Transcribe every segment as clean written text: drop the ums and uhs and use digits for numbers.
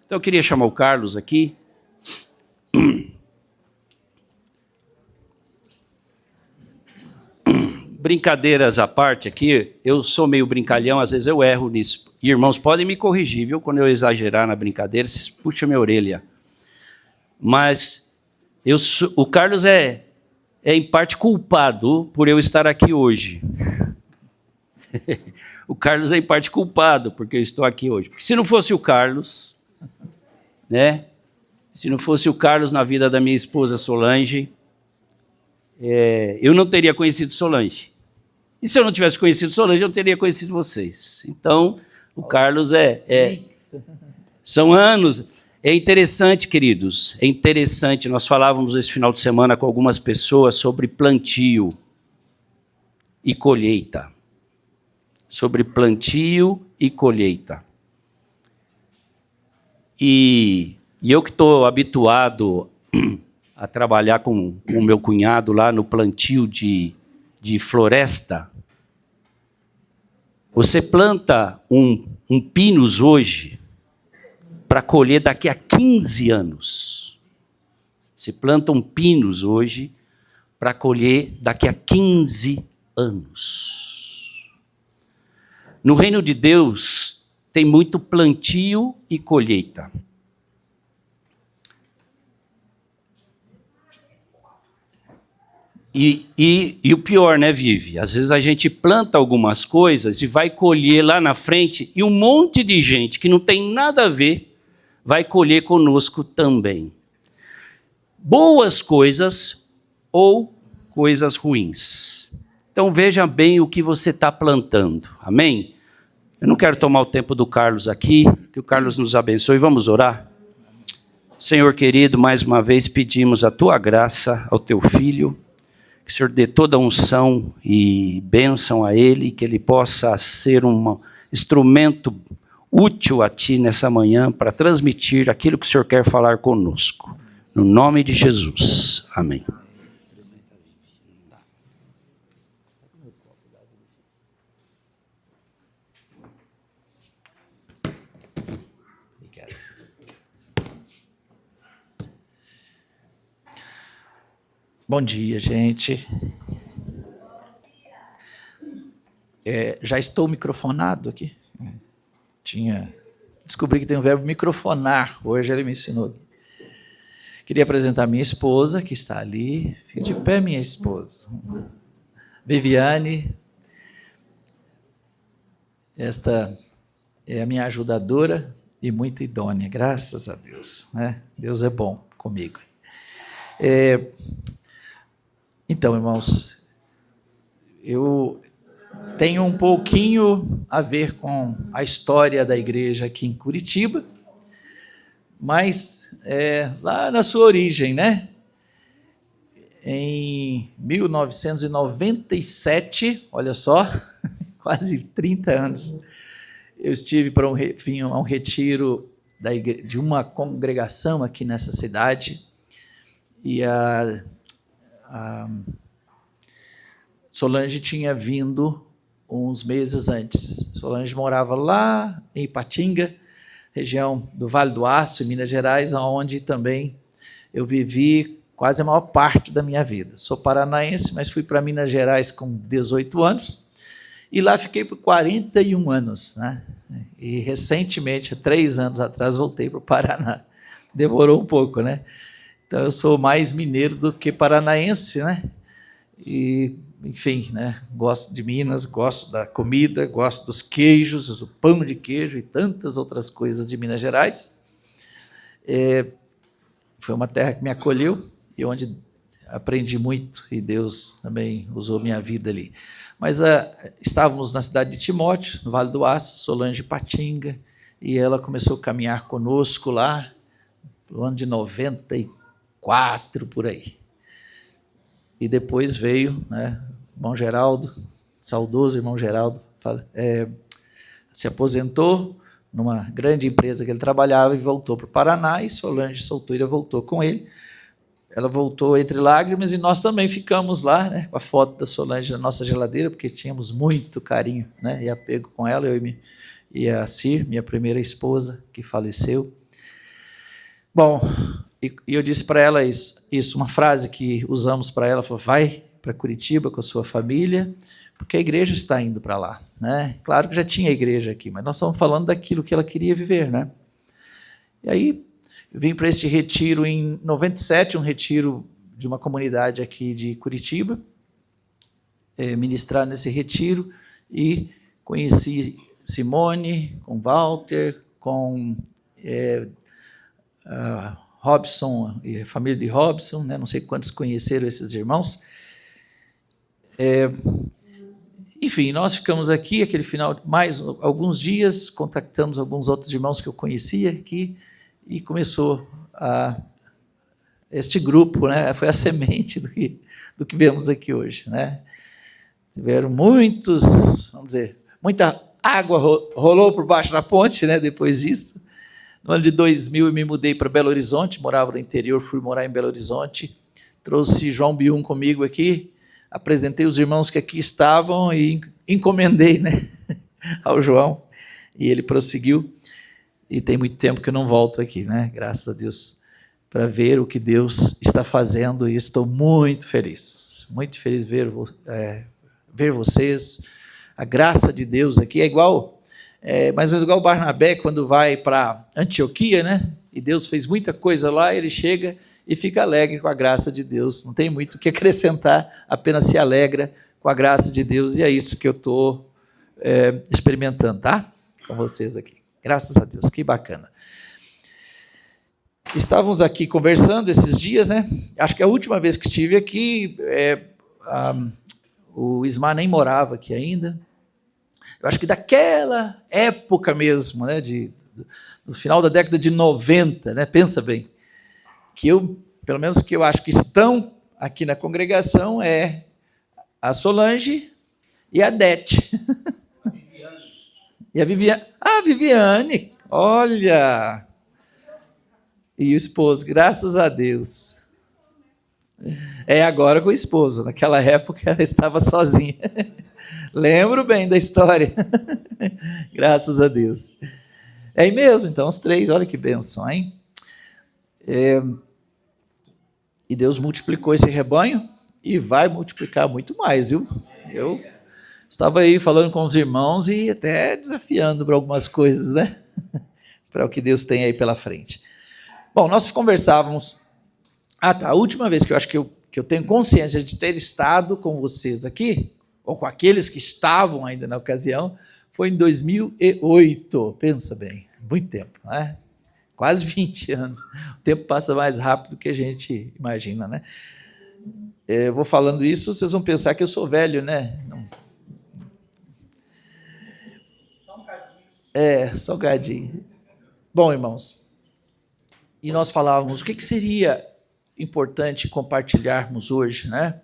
Então eu queria chamar o Carlos aqui. Brincadeiras à parte aqui, eu sou meio brincalhão, às vezes eu erro nisso. E, irmãos, podem me corrigir, viu? Quando eu exagerar na brincadeira, vocês puxam minha orelha. Mas o Carlos é em parte culpado por eu estar aqui hoje. O Carlos é em parte culpado porque eu estou aqui hoje. Porque se não fosse o Carlos, né? Se não fosse o Carlos na vida da minha esposa Solange, eu não teria conhecido Solange. E se eu não tivesse conhecido Solange, eu não teria conhecido vocês. Então, o Carlos são anos. É interessante, queridos, é interessante. Nós falávamos esse final de semana com algumas pessoas sobre plantio e colheita. Sobre plantio e colheita. E eu que estou habituado a trabalhar com o meu cunhado lá no plantio de floresta, você planta um pinus hoje para colher daqui a 15 anos. Você planta um pinus hoje para colher daqui a 15 anos. No reino de Deus tem muito plantio e colheita. E o pior, né, Vivi? Às vezes a gente planta algumas coisas e vai colher lá na frente e um monte de gente que não tem nada a ver vai colher conosco também. Boas coisas ou coisas ruins. Então veja bem o que você está plantando. Amém? Eu não quero tomar o tempo do Carlos aqui, que o Carlos nos abençoe. Vamos orar? Senhor querido, mais uma vez pedimos a tua graça ao teu filho, que o Senhor dê toda a unção e bênção a ele, que ele possa ser um instrumento útil a ti nessa manhã para transmitir aquilo que o Senhor quer falar conosco. No nome de Jesus. Amém. Bom dia, gente. Já estou microfonado aqui? Descobri que tem o verbo microfonar. Hoje ele me ensinou. Queria apresentar minha esposa, que está ali. Fica de pé, minha esposa. Viviane. Esta é a minha ajudadora e muito idônea, graças a Deus. Né? Deus é bom comigo. Então, irmãos, eu tenho um pouquinho a ver com a história da igreja aqui em Curitiba, mas lá na sua origem, né? Em 1997, olha só, quase 30 anos, eu estive para um retiro de uma congregação aqui nessa cidade, e a Solange tinha vindo uns meses antes. Solange morava lá em Ipatinga, região do Vale do Aço, em Minas Gerais, onde também eu vivi quase a maior parte da minha vida. Sou paranaense, mas fui para Minas Gerais com 18 anos, e lá fiquei por 41 anos. Né? E recentemente, há 3 anos atrás, voltei para o Paraná. Demorou um pouco, né? Então, eu sou mais mineiro do que paranaense, né? E, enfim, né? Gosto de Minas, gosto da comida, gosto dos queijos, do pão de queijo e tantas outras coisas de Minas Gerais. Foi uma terra que me acolheu e onde aprendi muito, e Deus também usou minha vida ali. Mas estávamos na cidade de Timóteo, no Vale do Aço, Solange Patinga, e ela começou a caminhar conosco lá, no ano de 94, por aí. E depois veio, né, irmão Geraldo, saudoso irmão Geraldo, se aposentou numa grande empresa que ele trabalhava e voltou para o Paraná, e Solange Solteira voltou com ele. Ela voltou entre lágrimas e nós também ficamos lá, né, com a foto da Solange na nossa geladeira, porque tínhamos muito carinho, né, e apego com ela, eu e a Cir, minha primeira esposa, que faleceu. Bom, e eu disse para ela isso, uma frase que usamos para ela, falou, vai para Curitiba com a sua família, porque a igreja está indo para lá, né? Claro que já tinha igreja aqui, mas nós estamos falando daquilo que ela queria viver, né? E aí, eu vim para este retiro em 97, um retiro de uma comunidade aqui de Curitiba, ministrar nesse retiro, e conheci Simone, com Walter, com Robson e a família de Robson, né? Não sei quantos conheceram esses irmãos. Enfim, nós ficamos aqui, aquele final, mais alguns dias, contactamos alguns outros irmãos que eu conhecia aqui, e começou este grupo, né? Foi a semente do que vemos aqui hoje, né? Tiveram muitos, vamos dizer, muita água rolou por baixo da ponte, né? Depois disso. No ano de 2000, eu me mudei para Belo Horizonte, morava no interior, fui morar em Belo Horizonte, trouxe João Bium comigo aqui, apresentei os irmãos que aqui estavam e encomendei, né, ao João, e ele prosseguiu, e tem muito tempo que eu não volto aqui, né, graças a Deus, para ver o que Deus está fazendo, e estou muito feliz ver vocês, a graça de Deus aqui é igual, mais ou menos igual o Barnabé, quando vai para Antioquia, né, e Deus fez muita coisa lá, ele chega e fica alegre com a graça de Deus, não tem muito o que acrescentar, apenas se alegra com a graça de Deus, e é isso que eu estou experimentando, tá? Com vocês aqui, graças a Deus, que bacana. Estávamos aqui conversando esses dias, né? Acho que a última vez que estive aqui, o Ismar nem morava aqui ainda, eu acho que daquela época mesmo, né, no final da década de 90, né, pensa bem, que pelo menos que eu acho que estão aqui na congregação, é a Solange e a Dete. A Viviane. E a Viviane. Ah, Viviane, olha! E o esposo, graças a Deus. Agora com o esposo, naquela época ela estava sozinha. Lembro bem da história. Graças a Deus. É aí mesmo, então, os três, olha que bênção, hein? E Deus multiplicou esse rebanho e vai multiplicar muito mais, viu? Eu estava aí falando com os irmãos e até desafiando para algumas coisas, né? Para o que Deus tem aí pela frente. Bom, nós conversávamos... a última vez que eu acho que eu tenho consciência de ter estado com vocês aqui, ou com aqueles que estavam ainda na ocasião, foi em 2008, pensa bem, muito tempo, né? Quase 20 anos, o tempo passa mais rápido do que a gente imagina, né? Eu vou falando isso, vocês vão pensar que eu sou velho, né? Só um cadinho. Bom, irmãos, e nós falávamos, o que seria importante compartilharmos hoje, né?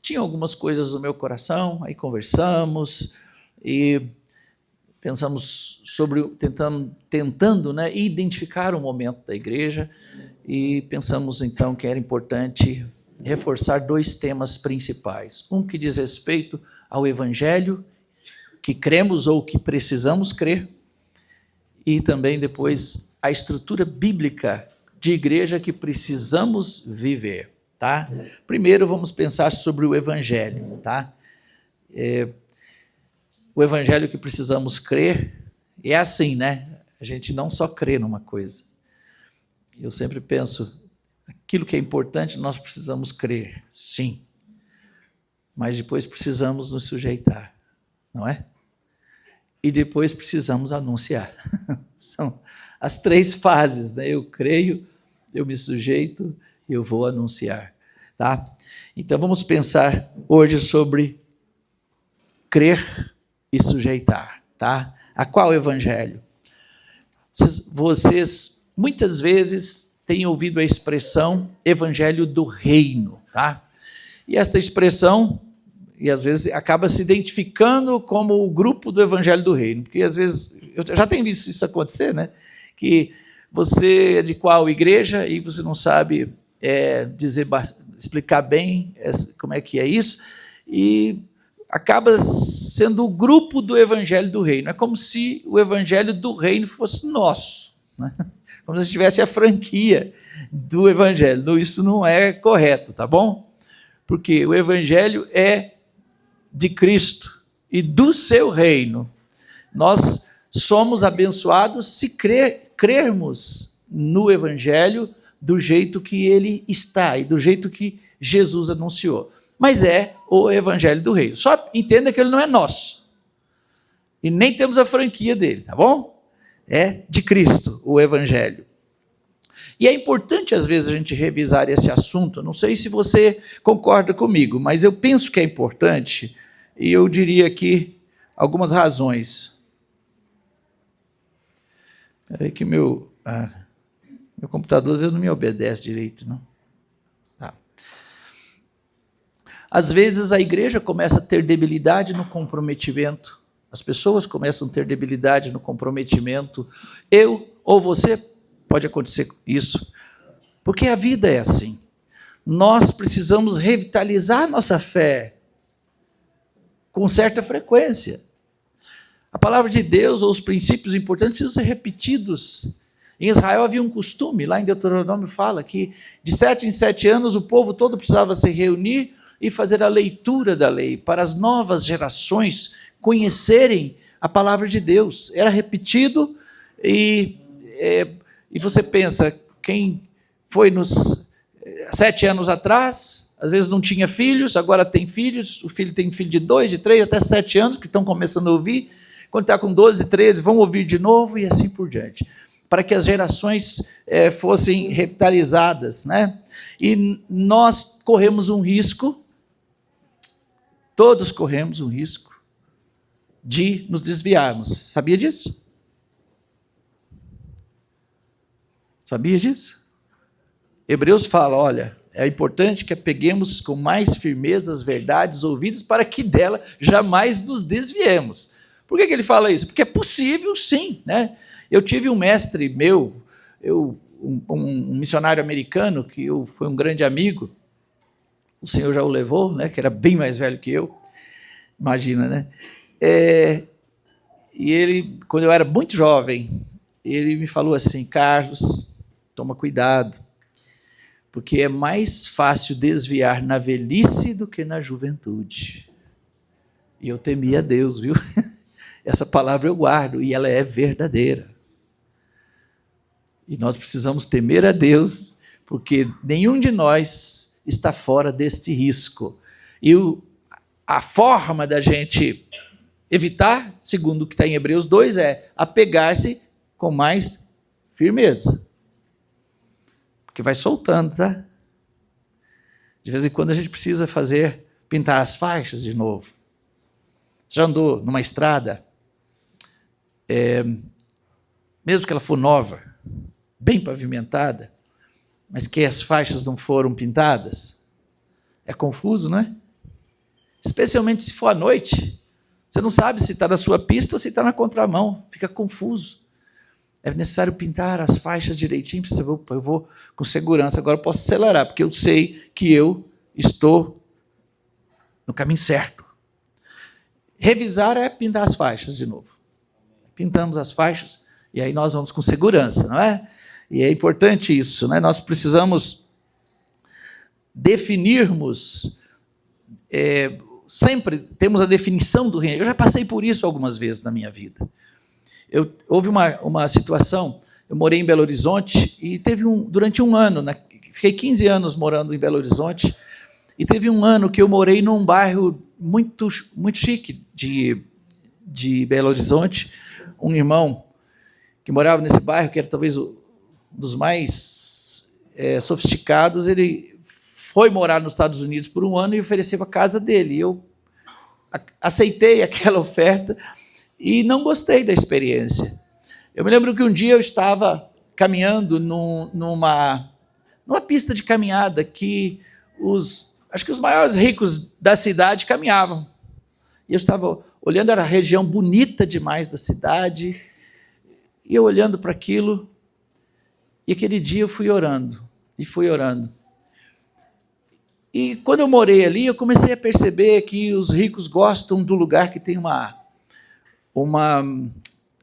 Tinha algumas coisas no meu coração, aí conversamos e pensamos sobre, tentando, né, identificar o momento da igreja, e pensamos então que era importante reforçar dois temas principais. Um que diz respeito ao evangelho que cremos ou que precisamos crer, e também depois a estrutura bíblica de igreja que precisamos viver, tá? Primeiro vamos pensar sobre o evangelho, tá? O evangelho que precisamos crer é assim, né? A gente não só crê numa coisa. Eu sempre penso, aquilo que é importante nós precisamos crer, sim. Mas depois precisamos nos sujeitar, não é? E depois precisamos anunciar. São as três fases, né? Eu creio, eu me sujeito e eu vou anunciar, tá? Então vamos pensar hoje sobre crer e sujeitar, tá? A qual evangelho? Vocês muitas vezes têm ouvido a expressão evangelho do reino, tá? E esta expressão, e às vezes acaba se identificando como o grupo do evangelho do reino, porque às vezes, eu já tenho visto isso acontecer, né? Que você é de qual igreja e você não sabe explicar bem como é que é isso, e acaba sendo o grupo do evangelho do reino. É como se o evangelho do reino fosse nosso, né? como se tivesse a franquia do evangelho. Não, isso não é correto, tá bom? Porque o evangelho é de Cristo e do seu reino. Nós somos abençoados se crermos no evangelho do jeito que ele está e do jeito que Jesus anunciou. Mas é o evangelho do reino. Só entenda que ele não é nosso. E nem temos a franquia dele, tá bom? É de Cristo o evangelho. E é importante, às vezes, a gente revisar esse assunto. Não sei se você concorda comigo, mas eu penso que é importante, e eu diria aqui algumas razões. Espera aí que meu computador às vezes não me obedece direito, não. Tá. Às vezes a igreja começa a ter debilidade no comprometimento. As pessoas começam a ter debilidade no comprometimento. Eu ou você, pode acontecer isso, porque a vida é assim. Nós precisamos revitalizar nossa fé com certa frequência. A palavra de Deus ou os princípios importantes precisam ser repetidos. Em Israel havia um costume, lá em Deuteronômio fala que de 7 em 7 anos o povo todo precisava se reunir e fazer a leitura da lei, para as novas gerações conhecerem a palavra de Deus. Era repetido e você pensa, quem foi nos 7 anos atrás, às vezes não tinha filhos, agora tem filhos, o filho tem filho de 2, de 3, até 7 anos, que estão começando a ouvir, quando está com 12, 13, vão ouvir de novo e assim por diante, para que as gerações fossem revitalizadas, né? E nós corremos um risco, todos corremos um risco, de nos desviarmos. Sabia disso? Sabia disso? Hebreus fala, olha, é importante que apeguemos com mais firmeza as verdades ouvidas para que dela jamais nos desviemos. Por que ele fala isso? Porque é possível, sim, né? Eu tive um mestre meu, um missionário americano, que foi um grande amigo, o Senhor já o levou, né? Que era bem mais velho que eu, imagina, né? E ele, quando eu era muito jovem, ele me falou assim, Carlos, toma cuidado, porque é mais fácil desviar na velhice do que na juventude. E eu temia a Deus, viu? Essa palavra eu guardo, e ela é verdadeira. E nós precisamos temer a Deus, porque nenhum de nós está fora deste risco. E a forma da gente evitar, segundo o que está em Hebreus 2, é apegar-se com mais firmeza. Porque vai soltando, tá? De vez em quando a gente precisa pintar as faixas de novo. Você já andou numa estrada, mesmo que ela for nova, bem pavimentada, mas que as faixas não foram pintadas? É confuso, não é? Especialmente se for à noite. Você não sabe se está na sua pista ou se está na contramão. Fica confuso. É necessário pintar as faixas direitinho. Eu vou com segurança, agora eu posso acelerar, porque eu sei que eu estou no caminho certo. Revisar é pintar as faixas de novo. Pintamos as faixas e aí nós vamos com segurança, não é? E é importante isso, né? Nós precisamos definirmos, sempre temos a definição do reino. Eu já passei por isso algumas vezes na minha vida. Houve uma situação, eu morei em Belo Horizonte e durante um ano, fiquei 15 anos morando em Belo Horizonte, e teve um ano que eu morei num bairro muito, muito chique de Belo Horizonte. Um irmão que morava nesse bairro, que era talvez um dos mais sofisticados, ele foi morar nos Estados Unidos por um ano e ofereceu a casa dele. Eu aceitei aquela oferta e não gostei da experiência. Eu me lembro que um dia eu estava caminhando numa pista de caminhada que acho que os maiores ricos da cidade caminhavam. E eu estava olhando, era a região bonita demais da cidade, e eu olhando para aquilo, e aquele dia eu fui orando. E quando eu morei ali, eu comecei a perceber que os ricos gostam do lugar que tem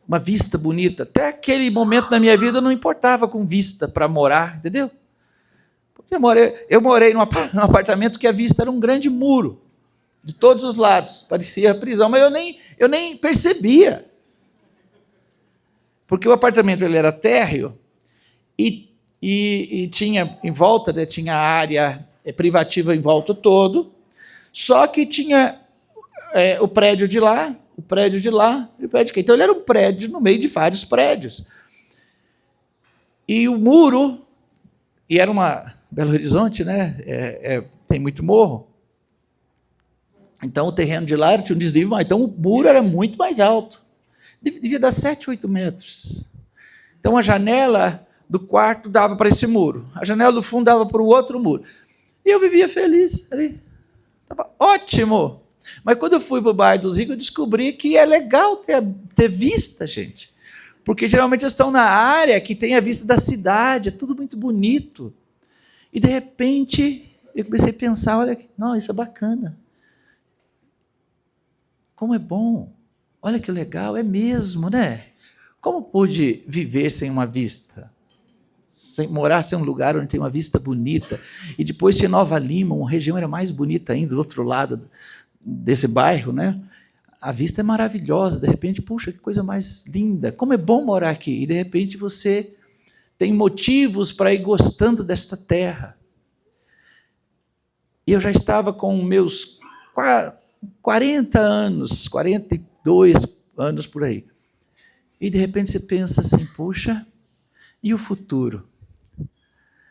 uma vista bonita. Até aquele momento na minha vida eu não importava com vista para morar, entendeu? Porque eu morei num apartamento que a vista era um grande muro, de todos os lados, parecia prisão, mas eu nem percebia. Porque o apartamento ele era térreo e tinha em volta, né, tinha área privativa em volta todo, só que tinha o prédio de lá, o prédio de lá, e o prédio de cá. Então ele era um prédio no meio de vários prédios. E o muro, e era uma Belo Horizonte, né? Tem muito morro. Então o terreno de lá tinha um desnível, então o muro era muito mais alto. Devia dar 7, 8 metros. Então a janela do quarto dava para esse muro, a janela do fundo dava para o outro muro. E eu vivia feliz ali. Estava ótimo. Mas quando eu fui para o bairro dos ricos, eu descobri que é legal ter vista, gente. Porque geralmente eles estão na área que tem a vista da cidade, é tudo muito bonito. E de repente eu comecei a pensar, olha, não, isso é bacana. Como é bom. Olha que legal, é mesmo, né? Como pude viver sem uma vista? Morar sem um lugar onde tem uma vista bonita. E depois tinha Nova Lima, uma região era mais bonita ainda, do outro lado desse bairro, né? A vista é maravilhosa, de repente, puxa, que coisa mais linda. Como é bom morar aqui. E de repente você tem motivos para ir gostando desta terra. E eu já estava com meus 40 anos, 42 anos por aí. E de repente você pensa assim, puxa, e o futuro?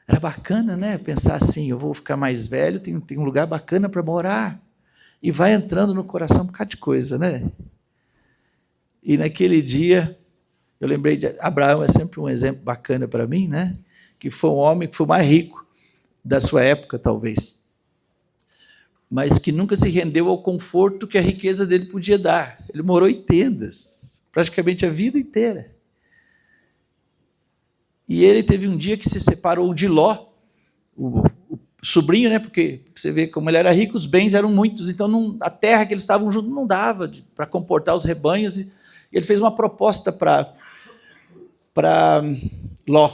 Era bacana, né? Pensar assim, eu vou ficar mais velho, tem um lugar bacana para morar. E vai entrando no coração um bocado de coisa, né? E naquele dia, eu lembrei de Abraão, é sempre um exemplo bacana para mim, né? Que foi um homem que foi o mais rico da sua época, talvez. Mas que nunca se rendeu ao conforto que a riqueza dele podia dar. Ele morou em tendas, praticamente a vida inteira. E ele teve um dia que se separou de Ló, o sobrinho, né? Porque você vê como ele era rico, os bens eram muitos, então a terra que eles estavam juntos não dava para comportar os rebanhos. E ele fez uma proposta para Ló,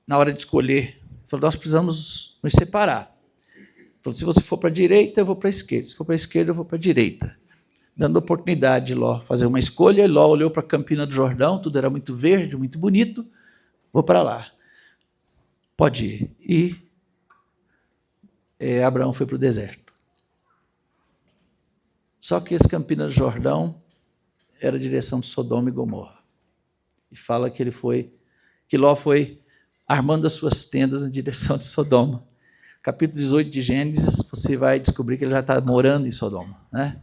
na hora de escolher. Ele falou, nós precisamos nos separar. Ele falou, se você for para a direita, eu vou para a esquerda. Se for para a esquerda, eu vou para a direita. Dando a oportunidade de Ló fazer uma escolha. Ló olhou para a Campina do Jordão, tudo era muito verde, muito bonito. Vou para lá. Pode ir. E Abraão foi para o deserto. Só que esse Campina do Jordão era a direção de Sodoma e Gomorra. E fala que Ló foi armando as suas tendas em direção de Sodoma. Capítulo 18 de Gênesis, você vai descobrir que ele já está morando em Sodoma, né?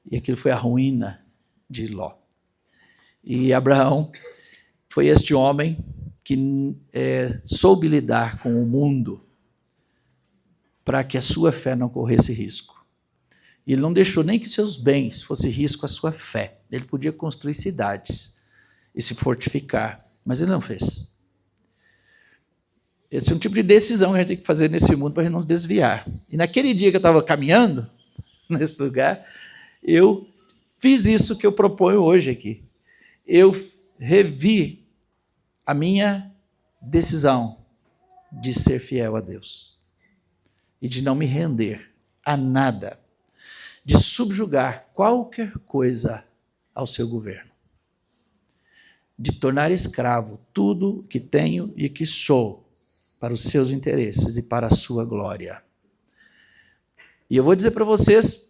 E aquilo foi a ruína de Ló. E Abraão foi este homem que soube lidar com o mundo para que a sua fé não corresse risco. E ele não deixou nem que seus bens fossem risco à sua fé. Ele podia construir cidades e se fortificar, mas ele não fez. Esse é um tipo de decisão que a gente tem que fazer nesse mundo para a gente não se desviar. E naquele dia que eu estava caminhando nesse lugar, eu fiz isso que eu proponho hoje aqui. Eu revi a minha decisão de ser fiel a Deus e de não me render a nada, de subjugar qualquer coisa ao seu governo, de tornar escravo tudo que tenho e que sou para os seus interesses e para a sua glória. E eu vou dizer para vocês,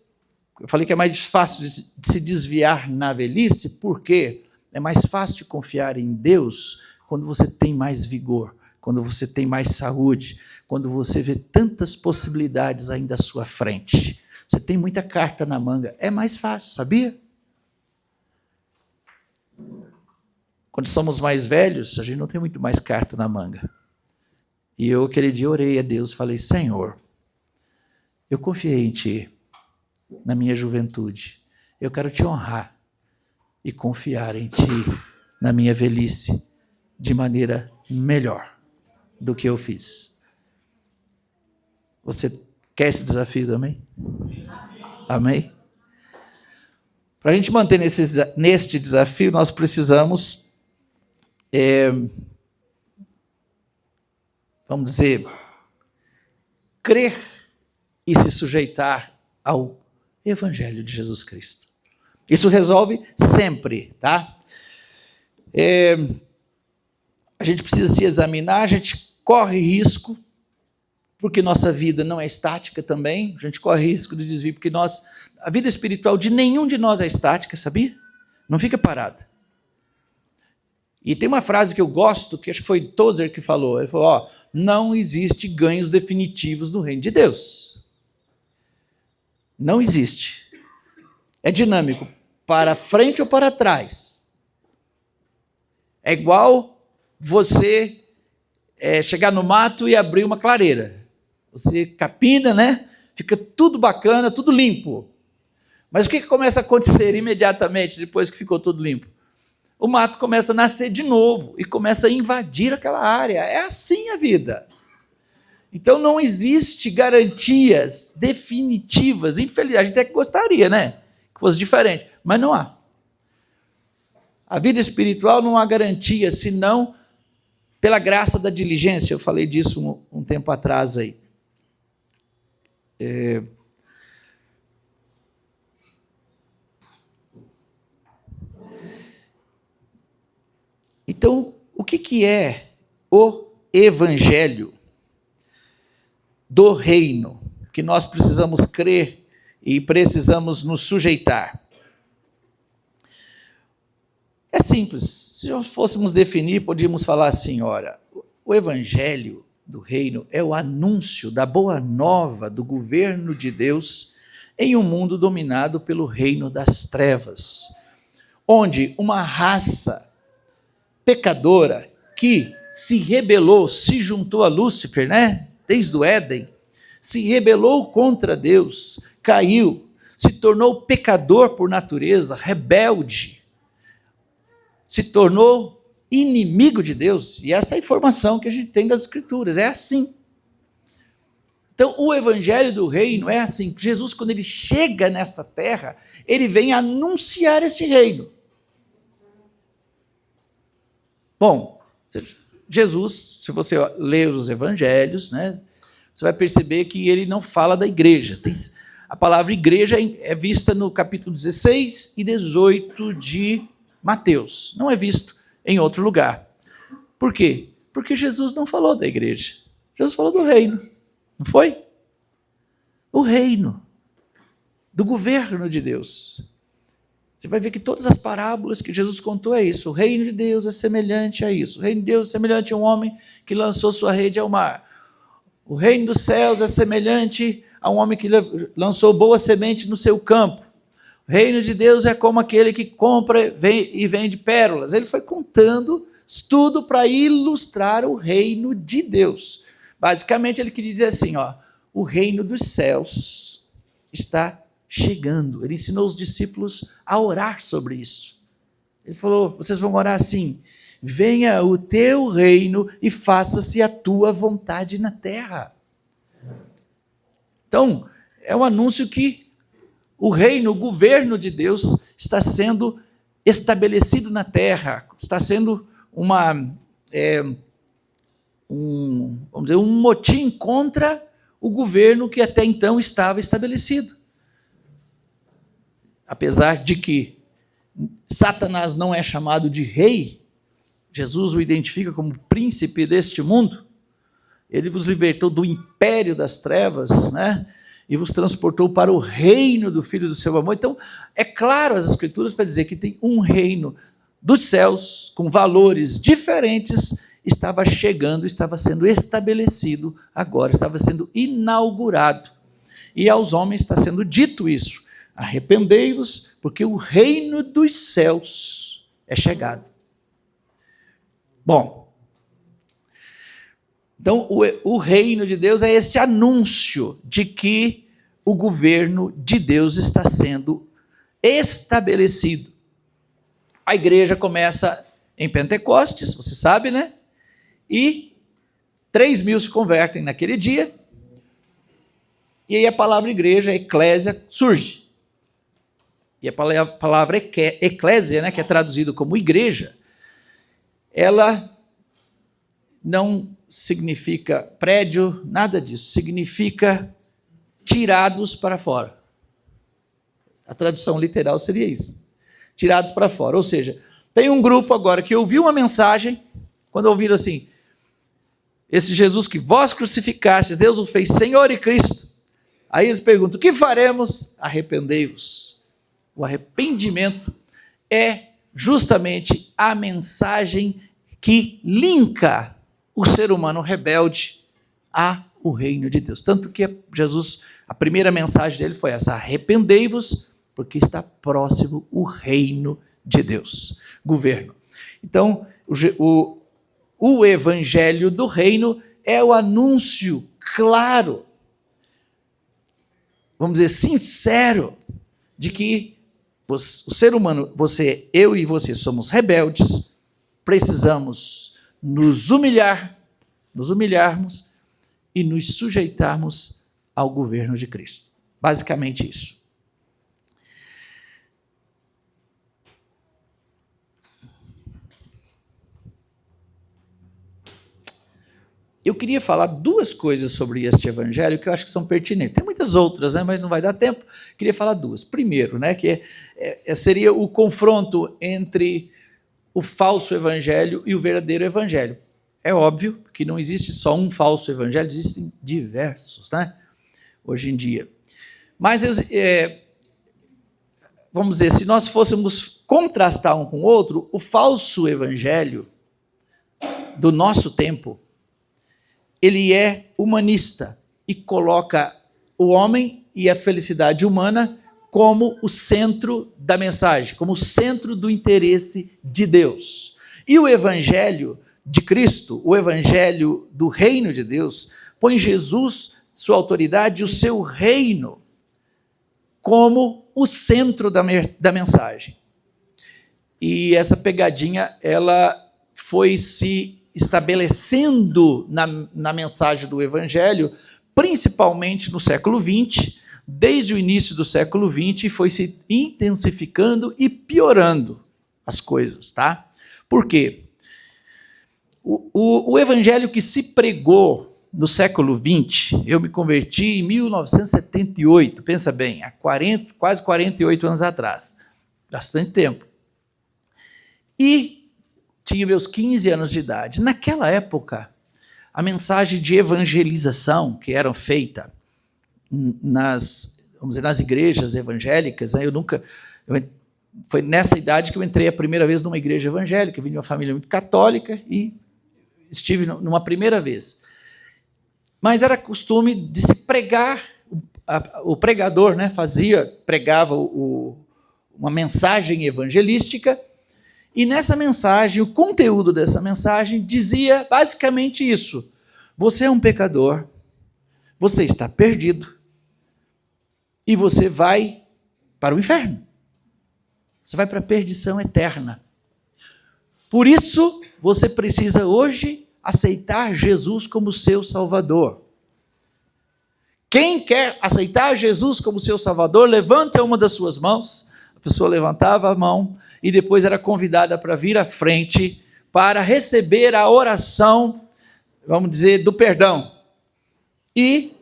eu falei que é mais fácil de se desviar na velhice, porque é mais fácil de confiar em Deus quando você tem mais vigor, quando você tem mais saúde, quando você vê tantas possibilidades ainda à sua frente. Você tem muita carta na manga, é mais fácil, sabia? Quando somos mais velhos, a gente não tem muito mais carta na manga. E eu, aquele dia, orei a Deus, falei, Senhor, eu confiei em Ti na minha juventude, eu quero Te honrar e confiar em Ti na minha velhice de maneira melhor do que eu fiz. Você quer esse desafio também? Amém? Para a gente manter neste desafio, nós precisamos, vamos dizer, crer e se sujeitar ao Evangelho de Jesus Cristo. Isso resolve sempre, tá? A gente precisa se examinar, a gente corre risco, porque nossa vida não é estática também, a gente corre risco de desvio, porque a vida espiritual de nenhum de nós é estática, sabia? Não fica parada. E tem uma frase que eu gosto, que acho que foi Tozer que falou, ele falou, não existe ganhos definitivos no reino de Deus. Não existe. É dinâmico, para frente ou para trás. É igual você chegar no mato e abrir uma clareira. Você capina, né? Fica tudo bacana, tudo limpo. Mas o que começa a acontecer imediatamente depois que ficou tudo limpo? O mato começa a nascer de novo e começa a invadir aquela área. É assim a vida. Então não existe garantias definitivas. Infelizmente, a gente até que gostaria, né? Que fosse diferente, mas não há. A vida espiritual não há garantia, senão pela graça da diligência. Eu falei disso um tempo atrás aí. Então, o que é o Evangelho do Reino, que nós precisamos crer e precisamos nos sujeitar? É simples. Se nós fôssemos definir, podíamos falar assim, ora, o Evangelho do Reino é o anúncio da boa nova do governo de Deus em um mundo dominado pelo reino das trevas, onde uma raça pecadora que se rebelou, se juntou a Lúcifer, né? Desde o Éden, se rebelou contra Deus, caiu, se tornou pecador por natureza, rebelde, se tornou inimigo de Deus, e essa é a informação que a gente tem das Escrituras, é assim. Então, o Evangelho do Reino é assim, Jesus, quando ele chega nesta terra, ele vem anunciar esse reino. Bom, Jesus, se você ler os Evangelhos, né, você vai perceber que ele não fala da igreja. A palavra igreja é vista no capítulo 16 e 18 de Mateus, não é visto em outro lugar. Por quê? Porque Jesus não falou da igreja. Jesus falou do reino, não foi? O reino, do governo de Deus. Você vai ver que todas as parábolas que Jesus contou é isso. O reino de Deus é semelhante a isso. O reino de Deus é semelhante a um homem que lançou sua rede ao mar. O reino dos céus é semelhante a um homem que lançou boa semente no seu campo. O reino de Deus é como aquele que compra e vende pérolas. Ele foi contando tudo para ilustrar o reino de Deus. Basicamente, ele queria dizer assim, o reino dos céus está chegando. Ele ensinou os discípulos a orar sobre isso. Ele falou, vocês vão orar assim, venha o teu reino e faça-se a tua vontade na terra. Então, é um anúncio que o reino, o governo de Deus está sendo estabelecido na terra, está sendo vamos dizer, um motim contra o governo que até então estava estabelecido. Apesar de que Satanás não é chamado de rei, Jesus o identifica como príncipe deste mundo, ele vos libertou do império das trevas, né? E vos transportou para o reino do Filho do seu amor. Então, é claro as Escrituras para dizer que tem um reino dos céus, com valores diferentes, estava chegando, estava sendo estabelecido agora, estava sendo inaugurado. E aos homens está sendo dito isso, arrependei-vos, porque o reino dos céus é chegado. Bom, então o reino de Deus é este anúncio de que o governo de Deus está sendo estabelecido. A igreja começa em Pentecostes, você sabe, né? E 3.000 se convertem naquele dia, e aí a palavra igreja, a eclésia, surge. e a palavra eclésia, né, que é traduzido como igreja, ela não significa prédio, nada disso, significa tirados para fora. A tradução literal seria isso, tirados para fora, ou seja, tem um grupo agora que ouviu uma mensagem, quando ouviram assim, esse Jesus que vós crucificastes, Deus o fez Senhor e Cristo. Aí eles perguntam, o que faremos? Arrependei-vos. O arrependimento é justamente a mensagem que linka o ser humano rebelde ao reino de Deus. Tanto que Jesus, a primeira mensagem dele foi essa, arrependei-vos, porque está próximo o reino de Deus, governo. Então, o evangelho do reino é o anúncio claro, vamos dizer, sincero, de que o ser humano, eu e você somos rebeldes, precisamos nos humilharmos e nos sujeitarmos ao governo de Cristo. Basicamente isso. Eu queria falar duas coisas sobre este evangelho que eu acho que são pertinentes. Tem muitas outras, né, mas não vai dar tempo. Queria falar duas. Primeiro, né, que seria o confronto entre o falso evangelho e o verdadeiro evangelho. É óbvio que não existe só um falso evangelho, existem diversos, né, hoje em dia. Mas, vamos dizer, se nós fôssemos contrastar um com o outro, o falso evangelho do nosso tempo, ele é humanista e coloca o homem e a felicidade humana como o centro da mensagem, como o centro do interesse de Deus. E o evangelho de Cristo, o evangelho do reino de Deus, põe Jesus, sua autoridade e o seu reino como o centro da mensagem. E essa pegadinha, ela foi se estabelecendo na mensagem do evangelho, principalmente no século XX, desde o início do século XX, foi se intensificando e piorando as coisas, tá? Por quê? O evangelho que se pregou no século XX, eu me converti em 1978, pensa bem, há quase 48 anos atrás, bastante tempo. E tinha meus 15 anos de idade. Naquela época, a mensagem de evangelização que era feita nas igrejas evangélicas, né, foi nessa idade que eu entrei a primeira vez numa igreja evangélica, eu vim de uma família muito católica e estive numa primeira vez. Mas era costume de se pregar, o pregador, né, pregava uma mensagem evangelística. E nessa mensagem, o conteúdo dessa mensagem dizia basicamente isso: você é um pecador, você está perdido e você vai para o inferno. Você vai para a perdição eterna. Por isso, você precisa hoje aceitar Jesus como seu Salvador. Quem quer aceitar Jesus como seu Salvador, levante uma das suas mãos. A pessoa levantava a mão e depois era convidada para vir à frente para receber a oração, vamos dizer, do perdão. E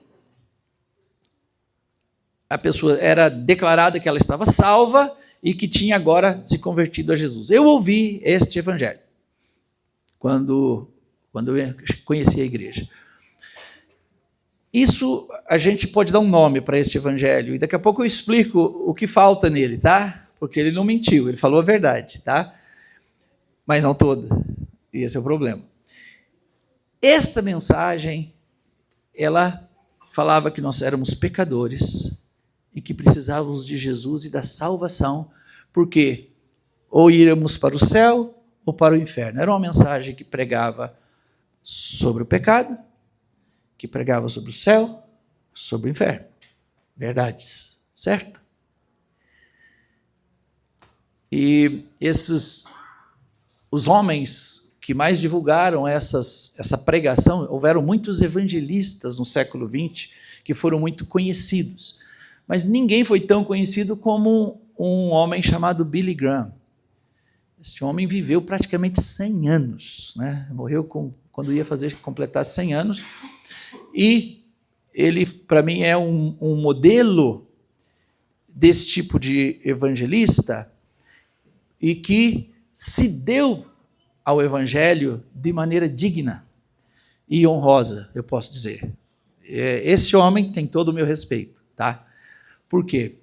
a pessoa era declarada que ela estava salva e que tinha agora se convertido a Jesus. Eu ouvi este evangelho quando eu conheci a igreja. Isso, a gente pode dar um nome para este evangelho, e daqui a pouco eu explico o que falta nele, tá? Porque ele não mentiu, ele falou a verdade, tá? Mas não toda, e esse é o problema. Esta mensagem, ela falava que nós éramos pecadores e que precisávamos de Jesus e da salvação, porque ou íamos para o céu ou para o inferno. Era uma mensagem que pregava sobre o pecado, que pregava sobre o céu, sobre o inferno. Verdades, certo? E os homens que mais divulgaram essa pregação, houveram muitos evangelistas no século XX que foram muito conhecidos, mas ninguém foi tão conhecido como um homem chamado Billy Graham. Esse homem viveu praticamente 100 anos, né? Morreu quando ia completar 100 anos, e ele, para mim, é um modelo desse tipo de evangelista e que se deu ao evangelho de maneira digna e honrosa, eu posso dizer. Esse homem tem todo o meu respeito, tá? Por quê?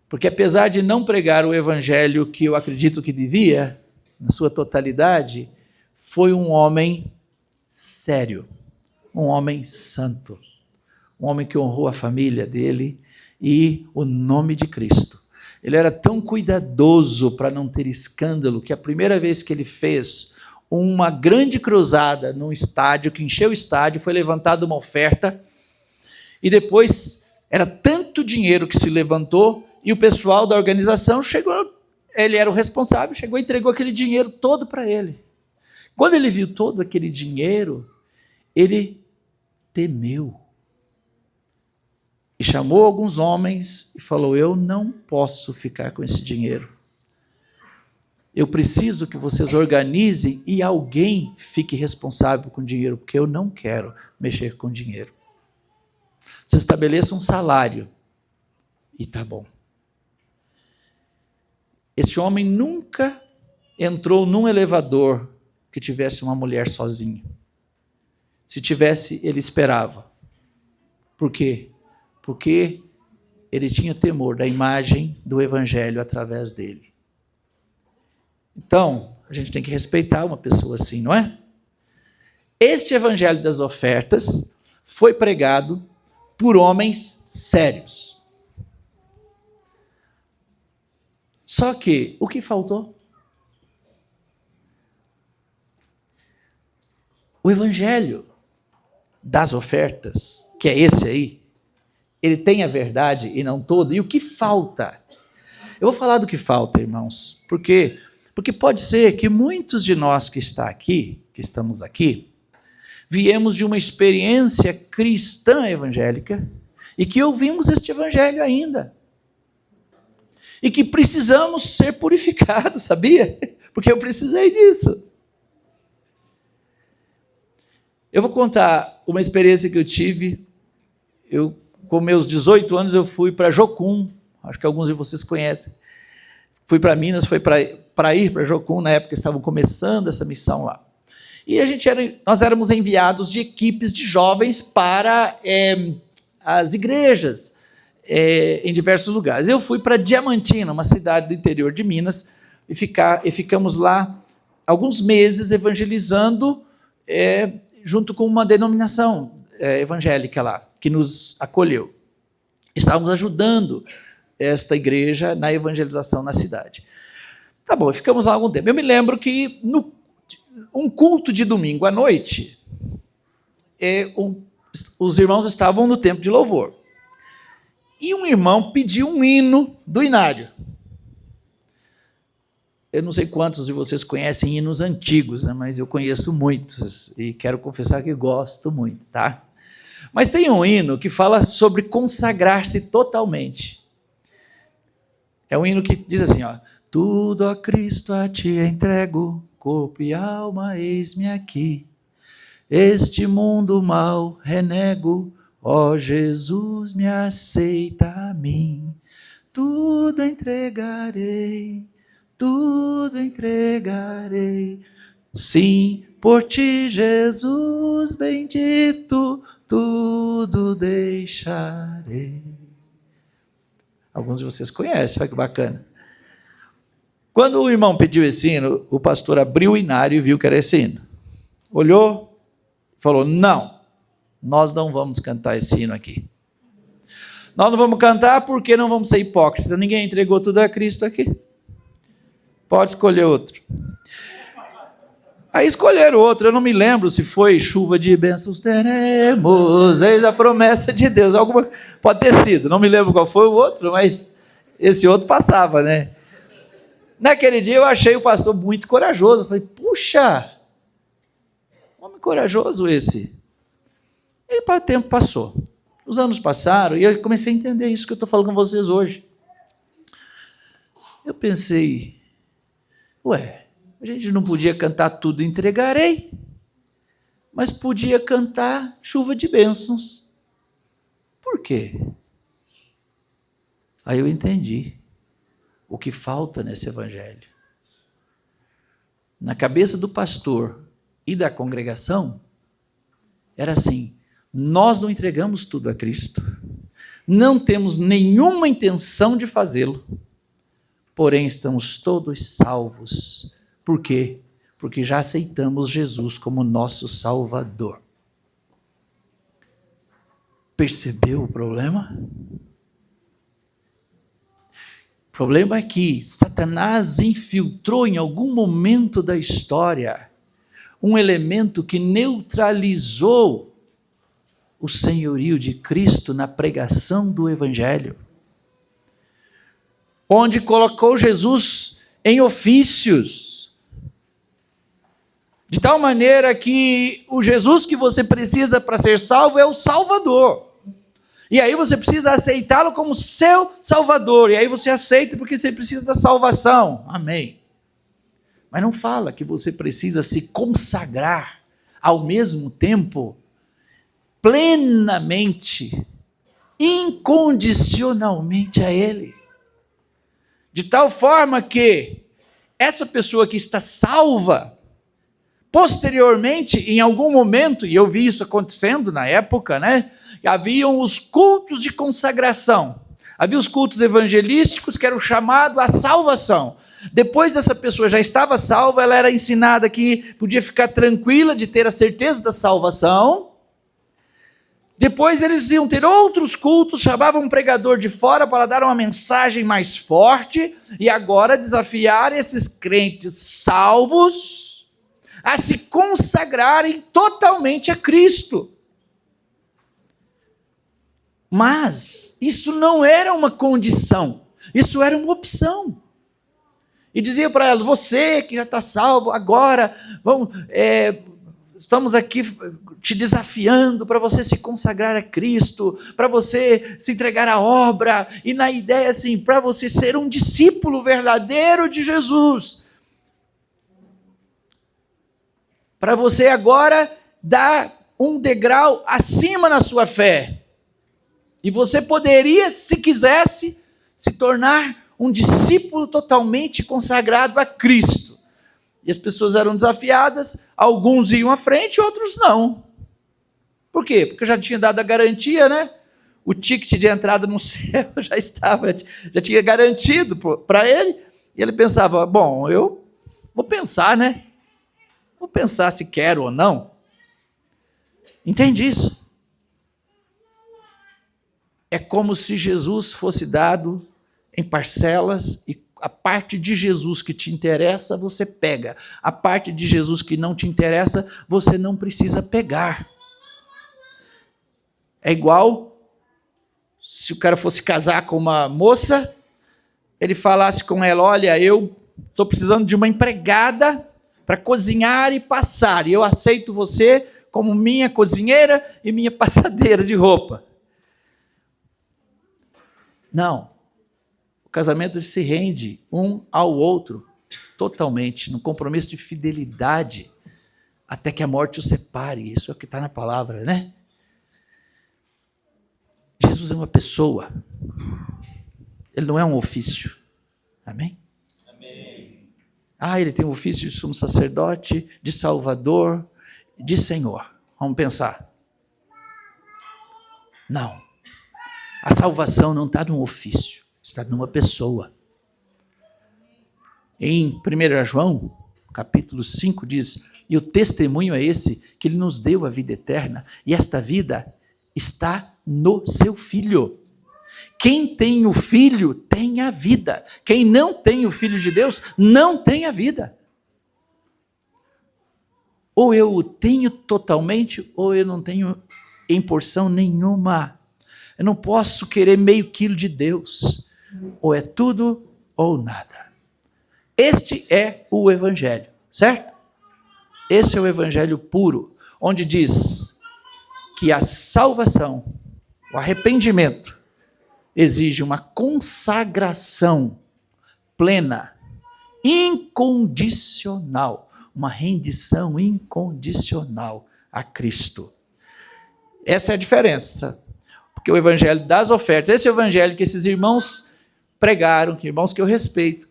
Porque apesar de não pregar o evangelho que eu acredito que devia, na sua totalidade, foi um homem sério, um homem santo, um homem que honrou a família dele e o nome de Cristo. Ele era tão cuidadoso para não ter escândalo, que a primeira vez que ele fez uma grande cruzada num estádio, que encheu o estádio, foi levantada uma oferta, e depois era tanto dinheiro que se levantou, e o pessoal da organização chegou, ele era o responsável, chegou e entregou aquele dinheiro todo para ele. Quando ele viu todo aquele dinheiro, ele temeu. E chamou alguns homens e falou: eu não posso ficar com esse dinheiro. Eu preciso que vocês organizem e alguém fique responsável com o dinheiro, porque eu não quero mexer com dinheiro. Você estabeleça um salário e tá bom. Esse homem nunca entrou num elevador que tivesse uma mulher sozinha. Se tivesse, ele esperava. Por quê? Porque ele tinha temor da imagem do evangelho através dele. Então, a gente tem que respeitar uma pessoa assim, não é? Este evangelho das ofertas foi pregado por homens sérios. Só que, o que faltou? O evangelho das ofertas, que é esse aí, ele tem a verdade e não toda. E o que falta? Eu vou falar do que falta, irmãos, porque pode ser que muitos de nós que estamos aqui, viemos de uma experiência cristã evangélica e que ouvimos este evangelho ainda. E que precisamos ser purificados, sabia? Porque eu precisei disso. Eu vou contar uma experiência que eu tive. Com meus 18 anos, eu fui para Jocum, acho que alguns de vocês conhecem. Fui para Minas, foi para ir para Jocum, na época estavam começando essa missão lá. E nós éramos enviados de equipes de jovens para as igrejas, em diversos lugares. Eu fui para Diamantina, uma cidade do interior de Minas, e ficamos lá alguns meses evangelizando, junto com uma denominação evangélica lá, que nos acolheu. Estávamos ajudando esta igreja na evangelização na cidade. Tá bom, ficamos lá algum tempo. Eu me lembro que um culto de domingo à noite, os irmãos estavam no tempo de louvor. E um irmão pediu um hino do Inário. Eu não sei quantos de vocês conhecem hinos antigos, né, mas eu conheço muitos e quero confessar que gosto muito, tá? Mas tem um hino que fala sobre consagrar-se totalmente. É um hino que diz assim, ó: tudo a Cristo a ti entrego, corpo e alma, eis-me aqui. Este mundo mal renego, ó Jesus, me aceita a mim. Tudo entregarei, sim, por ti, Jesus bendito, tudo deixarei. Alguns de vocês conhecem, olha que bacana. Quando o irmão pediu esse hino, o pastor abriu o inário e viu que era esse hino. Olhou, falou: não, nós não vamos cantar esse hino aqui. Nós não vamos cantar porque não vamos ser hipócritas. Ninguém entregou tudo a Cristo aqui. Pode escolher outro. Aí escolheram outro, eu não me lembro se foi chuva de bênçãos teremos, eis a promessa de Deus. Pode ter sido, não me lembro qual foi o outro, mas esse outro passava, né? Naquele dia eu achei o pastor muito corajoso. Eu falei: puxa, homem corajoso esse. E o tempo passou. Os anos passaram e eu comecei a entender isso que eu estou falando com vocês hoje. Eu pensei, a gente não podia cantar Tudo Entregarei, mas podia cantar Chuva de Bênçãos. Por quê? Aí eu entendi o que falta nesse evangelho. Na cabeça do pastor e da congregação, era assim: nós não entregamos tudo a Cristo, não temos nenhuma intenção de fazê-lo, porém estamos todos salvos. Por quê? Porque já aceitamos Jesus como nosso Salvador. Percebeu o problema? O problema é que Satanás infiltrou em algum momento da história um elemento que neutralizou o senhorio de Cristo na pregação do Evangelho, onde colocou Jesus em ofícios, de tal maneira que o Jesus que você precisa para ser salvo é o Salvador. E aí você precisa aceitá-lo como seu Salvador. E aí você aceita porque você precisa da salvação. Amém. Mas não fala que você precisa se consagrar ao mesmo tempo, plenamente, incondicionalmente a Ele. De tal forma que essa pessoa que está salva, posteriormente, em algum momento, e eu vi isso acontecendo na época, haviam os cultos de consagração, havia os cultos evangelísticos que eram chamados à salvação. Depois dessa pessoa já estava salva, ela era ensinada que podia ficar tranquila de ter a certeza da salvação. Depois eles iam ter outros cultos, chamavam um pregador de fora para dar uma mensagem mais forte, e agora desafiar esses crentes salvos a se consagrarem totalmente a Cristo. Mas isso não era uma condição, isso era uma opção. E dizia para ela: você que já está salvo, agora estamos aqui te desafiando para você se consagrar a Cristo, para você se entregar à obra, e na ideia assim, para você ser um discípulo verdadeiro de Jesus, para você agora dar um degrau acima na sua fé. E você poderia, se quisesse, se tornar um discípulo totalmente consagrado a Cristo. E as pessoas eram desafiadas, alguns iam à frente, outros não. Por quê? Porque já tinha dado a garantia, O ticket de entrada no céu já tinha garantido para ele, e ele pensava: bom, eu vou pensar, Vou pensar se quero ou não. Entende isso? É como se Jesus fosse dado em parcelas, e a parte de Jesus que te interessa, você pega. A parte de Jesus que não te interessa, você não precisa pegar. É igual se o cara fosse casar com uma moça, ele falasse com ela: olha, eu estou precisando de uma empregada para cozinhar e passar, e eu aceito você como minha cozinheira e minha passadeira de roupa. Não. O casamento se rende um ao outro totalmente, num compromisso de fidelidade, até que a morte o separe. Isso é o que está na palavra, Jesus é uma pessoa, ele não é um ofício. Amém? Ele tem o ofício de sumo sacerdote, de salvador, de senhor. Vamos pensar. Não. A salvação não está num ofício, está numa pessoa. Em 1 João, capítulo 5, diz: e o testemunho é esse, que ele nos deu a vida eterna, e esta vida está no seu Filho. Quem tem o Filho tem a vida. Quem não tem o Filho de Deus não tem a vida. Ou eu o tenho totalmente, ou eu não tenho em porção nenhuma. Eu não posso querer meio quilo de Deus. Ou é tudo ou nada. Este é o Evangelho, certo? Esse é o Evangelho puro, onde diz que a salvação, o arrependimento, exige uma consagração plena, incondicional, uma rendição incondicional a Cristo. Essa é a diferença, porque o evangelho das ofertas, esse evangelho que esses irmãos pregaram, irmãos que eu respeito,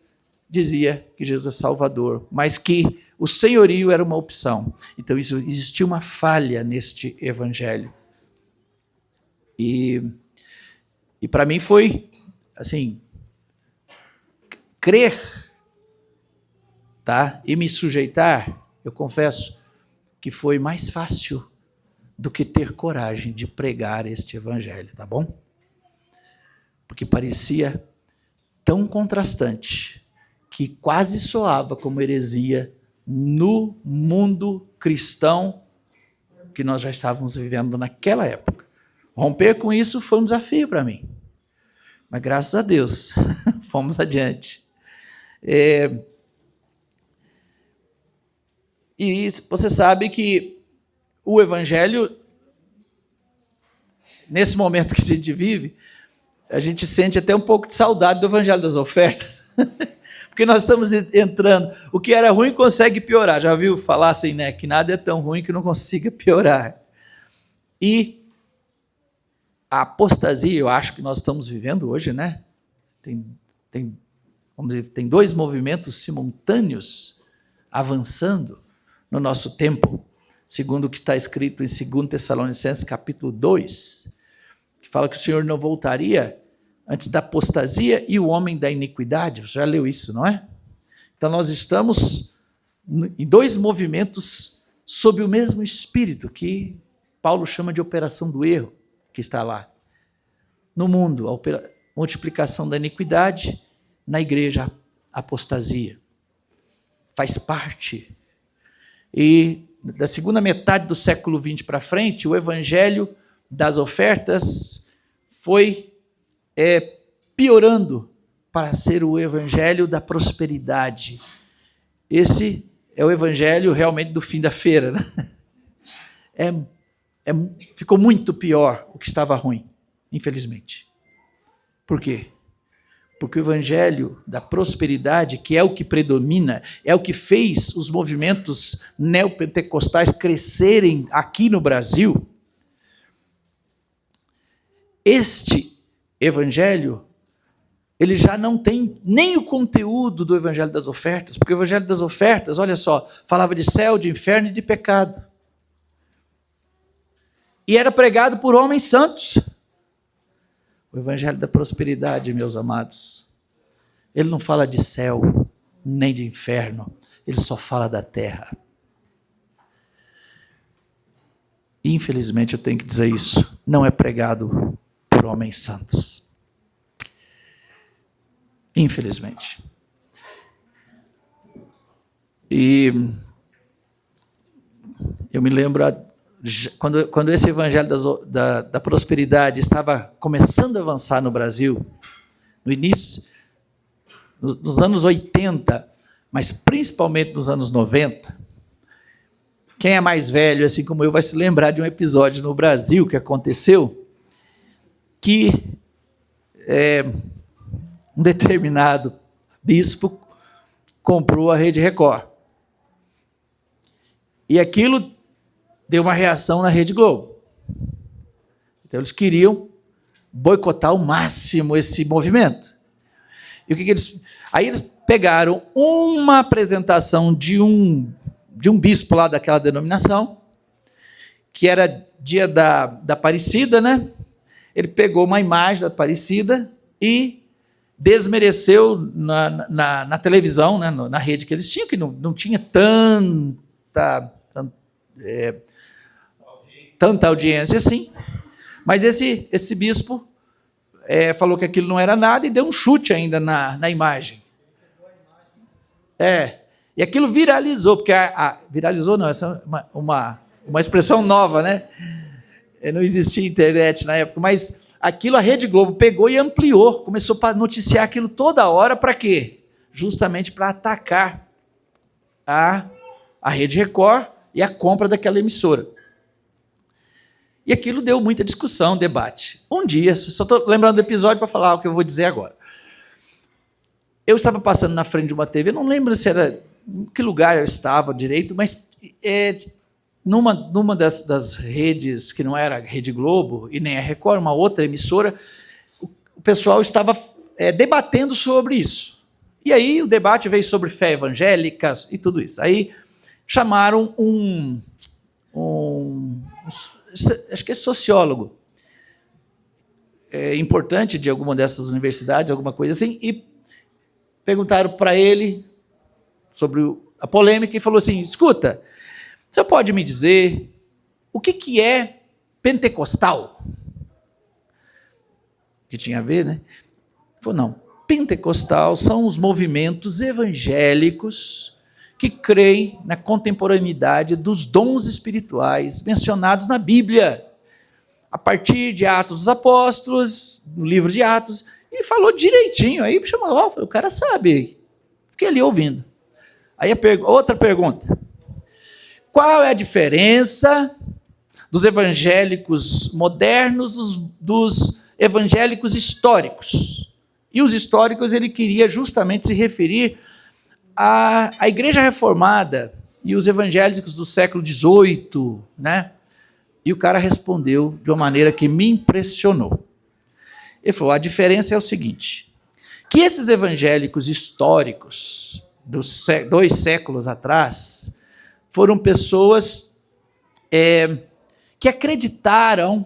dizia que Jesus é Salvador, mas que o senhorio era uma opção. Então existia uma falha neste evangelho. E para mim foi, assim, crer, tá? E me sujeitar, eu confesso, que foi mais fácil do que ter coragem de pregar este evangelho, tá bom? Porque parecia tão contrastante que quase soava como heresia no mundo cristão que nós já estávamos vivendo naquela época. Romper com isso foi um desafio para mim. Mas graças a Deus, fomos adiante. E você sabe que o evangelho, nesse momento que a gente vive, a gente sente até um pouco de saudade do evangelho das ofertas. Porque nós estamos entrando, o que era ruim consegue piorar. Já ouviu falar assim, né? Que nada é tão ruim que não consiga piorar. E a apostasia, eu acho que nós estamos vivendo hoje, né? Vamos dizer, tem dois movimentos simultâneos avançando no nosso tempo, segundo o que está escrito em 2 Tessalonicenses, capítulo 2, que fala que o Senhor não voltaria antes da apostasia e o homem da iniquidade. Você já leu isso, não é? Então nós estamos em dois movimentos sob o mesmo espírito, que Paulo chama de operação do erro, que está lá. No mundo, a multiplicação da iniquidade, na igreja, a apostasia. Faz parte. E da segunda metade do século XX para frente, o evangelho das ofertas foi piorando para ser o evangelho da prosperidade. Esse é o evangelho realmente do fim da feira, né? Ficou muito pior o que estava ruim, infelizmente. Por quê? Porque o evangelho da prosperidade, que é o que predomina, é o que fez os movimentos neopentecostais crescerem aqui no Brasil, este evangelho, ele já não tem nem o conteúdo do evangelho das ofertas, porque o evangelho das ofertas, olha só, falava de céu, de inferno e de pecado. E era pregado por homens santos. O evangelho da prosperidade, meus amados, ele não fala de céu, nem de inferno, ele só fala da terra. Infelizmente eu tenho que dizer isso, não é pregado por homens santos. Infelizmente. E eu me lembro, quando esse evangelho da prosperidade estava começando a avançar no Brasil, no início, nos anos 80, mas principalmente nos anos 90, quem é mais velho, assim como eu, vai se lembrar de um episódio no Brasil que aconteceu, que um determinado bispo comprou a Rede Record. E aquilo deu uma reação na Rede Globo. Então eles queriam boicotar ao máximo esse movimento. E o que eles... Aí eles pegaram uma apresentação de um bispo lá daquela denominação, que era dia da Aparecida, né? Ele pegou uma imagem da Aparecida e desmereceu na televisão, né? Na rede que eles tinham, que não tinha tanta audiência assim, mas esse bispo falou que aquilo não era nada e deu um chute ainda na imagem. E aquilo viralizou, porque viralizou não, essa é uma expressão nova, né? Não existia internet na época, mas aquilo a Rede Globo pegou e ampliou, começou a noticiar aquilo toda hora, para quê? Justamente para atacar a Rede Record e a compra daquela emissora. E aquilo deu muita discussão, debate. Um dia, só estou lembrando do episódio para falar o que eu vou dizer agora. eu estava passando na frente de uma TV, não lembro se era em que lugar eu estava direito, mas numa das redes, que não era a Rede Globo e nem a Record, uma outra emissora, o pessoal estava debatendo sobre isso. E aí o debate veio sobre fé evangélica e tudo isso. Aí chamaram acho que é sociólogo, importante de alguma dessas universidades, alguma coisa assim, e perguntaram para ele sobre a polêmica e falou assim: escuta, você pode me dizer o que é pentecostal? Que tinha a ver, né? Ele falou: não, pentecostal são os movimentos evangélicos que creem na contemporaneidade dos dons espirituais mencionados na Bíblia, a partir de Atos dos Apóstolos, no livro de Atos, e falou direitinho. Aí me chamou, o cara sabe. Fiquei ali ouvindo. Aí outra pergunta: qual é a diferença dos evangélicos modernos dos evangélicos históricos? E os históricos ele queria justamente se referir à Igreja Reformada e os evangélicos do século XVIII, né? E o cara respondeu de uma maneira que me impressionou. Ele falou: a diferença é o seguinte, que esses evangélicos históricos, dos 2 séculos atrás, foram pessoas que acreditaram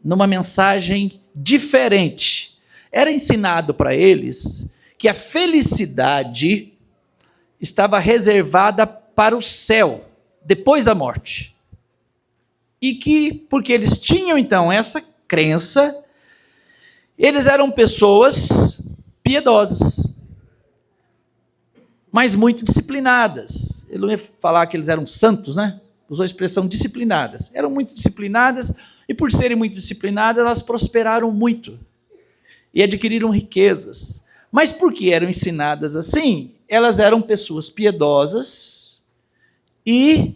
numa mensagem diferente. Era ensinado para eles que a felicidade estava reservada para o céu, depois da morte. E que, porque eles tinham então essa crença, eles eram pessoas piedosas, mas muito disciplinadas. Ele não ia falar que eles eram santos, né? Usou a expressão disciplinadas. Eram muito disciplinadas, e por serem muito disciplinadas, elas prosperaram muito e adquiriram riquezas. Mas porque eram ensinadas assim, elas eram pessoas piedosas e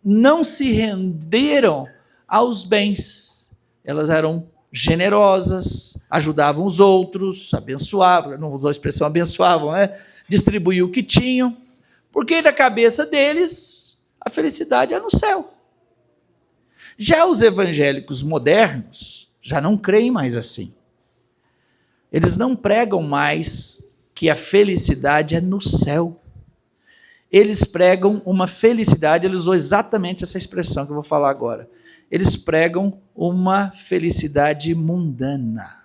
não se renderam aos bens. Elas eram generosas, ajudavam os outros, abençoavam, não usou a expressão abençoavam, né? Distribuíam o que tinham, porque na cabeça deles a felicidade é no céu. Já os evangélicos modernos já não creem mais assim. Eles não pregam mais que a felicidade é no céu. Eles pregam uma felicidade, ele usou exatamente essa expressão que eu vou falar agora. Eles pregam uma felicidade mundana.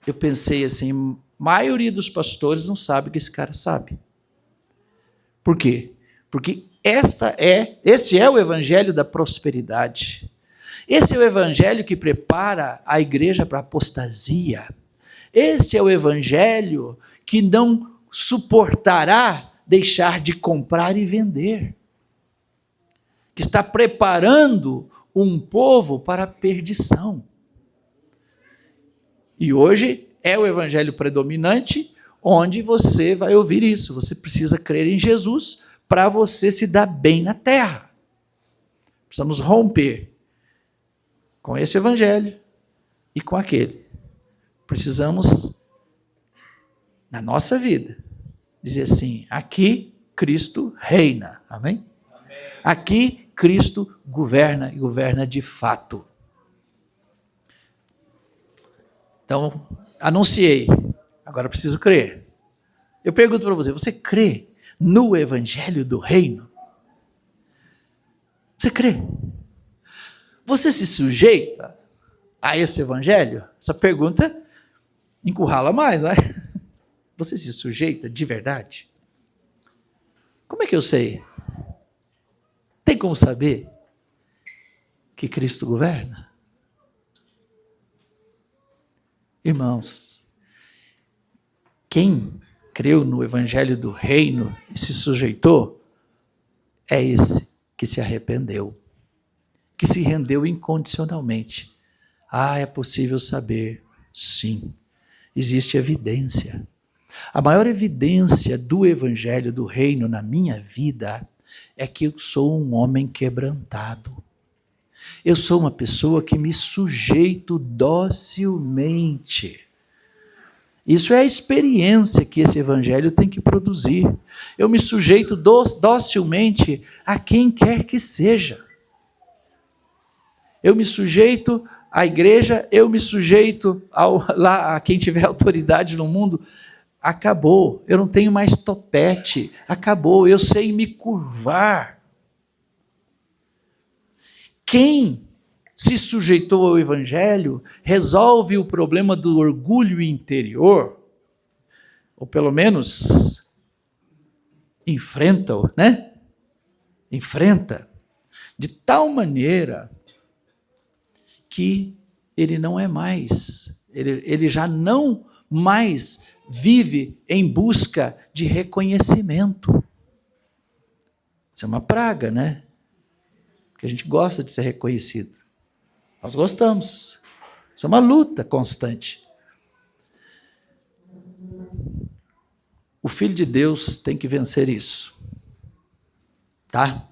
Eu pensei assim, a maioria dos pastores não sabe o que esse cara sabe. Por quê? Porque este é o evangelho da prosperidade. Esse é o evangelho que prepara a igreja para a apostasia. Este é o evangelho que não suportará deixar de comprar e vender, que está preparando um povo para a perdição. E hoje é o evangelho predominante, onde você vai ouvir isso. Você precisa crer em Jesus para você se dar bem na terra. Precisamos romper com esse evangelho e com aquele. Precisamos, na nossa vida, dizer assim: aqui Cristo reina. Amém? Amém. Aqui Cristo governa, e governa de fato. Então, anunciei, agora preciso crer. Eu pergunto para você: você crê no evangelho do reino? Você crê? Você se sujeita a esse evangelho? Essa pergunta encurrala mais, não é? Você se sujeita de verdade? Como é que eu sei? Tem como saber que Cristo governa? Irmãos, quem creu no evangelho do reino e se sujeitou, é esse que se arrependeu, que se rendeu incondicionalmente. É possível saber, sim, existe evidência. A maior evidência do evangelho do reino na minha vida é que eu sou um homem quebrantado. Eu sou uma pessoa que me sujeito docilmente. Isso é a experiência que esse evangelho tem que produzir. Eu me sujeito docilmente a quem quer que seja. Eu me sujeito à igreja, eu me sujeito a quem tiver autoridade no mundo. Acabou, eu não tenho mais topete. Acabou, eu sei me curvar. Quem se sujeitou ao evangelho resolve o problema do orgulho interior, ou pelo menos enfrenta-o, né? Enfrenta de tal maneira que ele não é mais, ele já não mais vive em busca de reconhecimento. Isso é uma praga, né? Porque a gente gosta de ser reconhecido. Nós gostamos. Isso é uma luta constante. O Filho de Deus tem que vencer isso. Tá?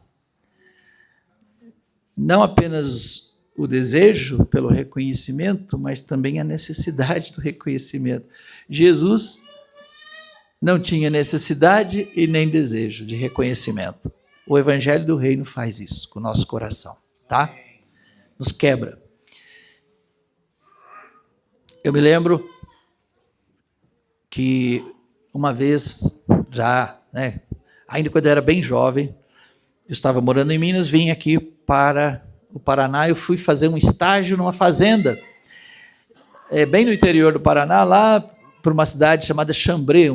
Não apenas o desejo pelo reconhecimento, mas também a necessidade do reconhecimento. Jesus não tinha necessidade e nem desejo de reconhecimento. O Evangelho do Reino faz isso com o nosso coração, tá? Nos quebra. Eu me lembro que uma vez, já, né, ainda quando eu era bem jovem, eu estava morando em Minas, vim aqui para o Paraná, eu fui fazer um estágio numa fazenda, bem no interior do Paraná, lá por uma cidade chamada Xambrê,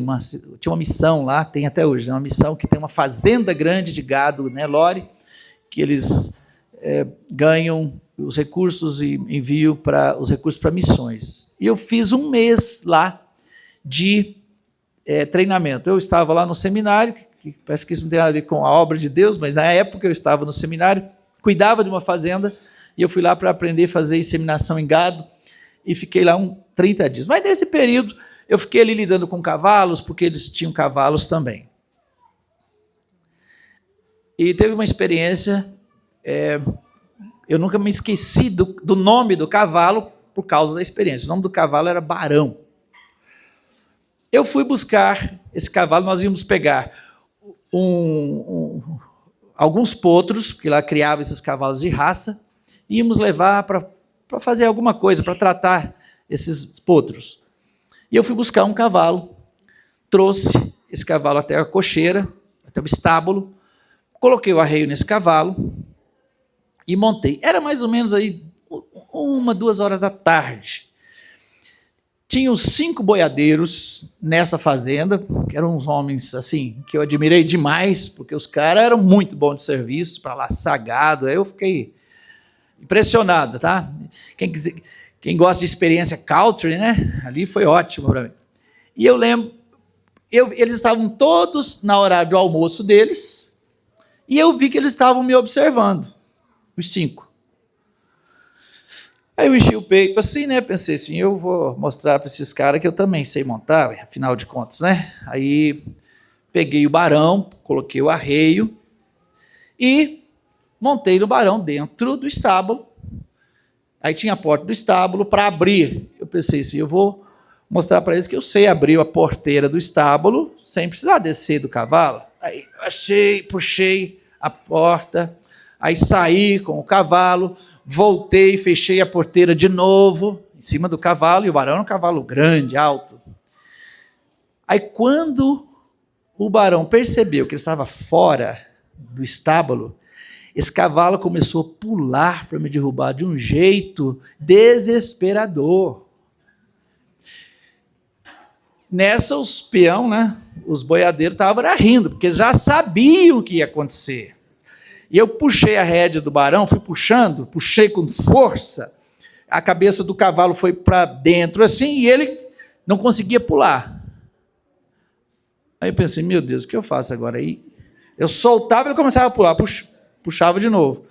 tinha uma missão lá, tem até hoje, uma missão que tem uma fazenda grande de gado, né, Lore, que eles ganham os recursos e enviam os recursos para missões. E eu fiz um mês lá de treinamento. Eu estava lá no seminário, que parece que isso não tem nada a ver com a obra de Deus, mas na época eu estava no seminário, cuidava de uma fazenda, e eu fui lá para aprender a fazer inseminação em gado, e fiquei lá 30 dias. Mas nesse período, eu fiquei ali lidando com cavalos, porque eles tinham cavalos também. E teve uma experiência, eu nunca me esqueci do nome do cavalo, por causa da experiência. O nome do cavalo era Barão. Eu fui buscar esse cavalo, nós íamos pegar alguns potros, porque lá criava esses cavalos de raça, e íamos levar para fazer alguma coisa, para tratar esses potros. E eu fui buscar um cavalo, trouxe esse cavalo até a cocheira, até o estábulo, coloquei o arreio nesse cavalo e montei. Era mais ou menos aí 1, 2 horas da tarde. Tinham 5 boiadeiros nessa fazenda, que eram uns homens assim, que eu admirei demais, porque os caras eram muito bons de serviço, para laçar gado. Aí eu fiquei impressionado, tá? Quem gosta de experiência country, né? Ali foi ótimo para mim. E eu lembro, eles estavam todos na hora do almoço deles, e eu vi que eles estavam me observando, os 5. Aí eu enchi o peito assim, né? Pensei assim, eu vou mostrar para esses caras que eu também sei montar, afinal de contas, né? Aí peguei o Barão, coloquei o arreio e montei no Barão dentro do estábulo. Aí tinha a porta do estábulo para abrir. Eu pensei assim, eu vou mostrar para eles que eu sei abrir a porteira do estábulo sem precisar descer do cavalo. Aí puxei a porta, aí saí com o cavalo, voltei, fechei a porteira de novo, em cima do cavalo, e o Barão era um cavalo grande, alto. Aí quando o Barão percebeu que ele estava fora do estábulo, esse cavalo começou a pular para me derrubar de um jeito desesperador. Nessa, os peão, né, os boiadeiros estavam rindo, porque já sabiam o que ia acontecer. E eu puxei a rédea do Barão, fui puxando, puxei com força, a cabeça do cavalo foi para dentro assim, e ele não conseguia pular. Aí eu pensei, meu Deus, o que eu faço agora? Aí eu soltava e ele começava a pular, puxava de novo.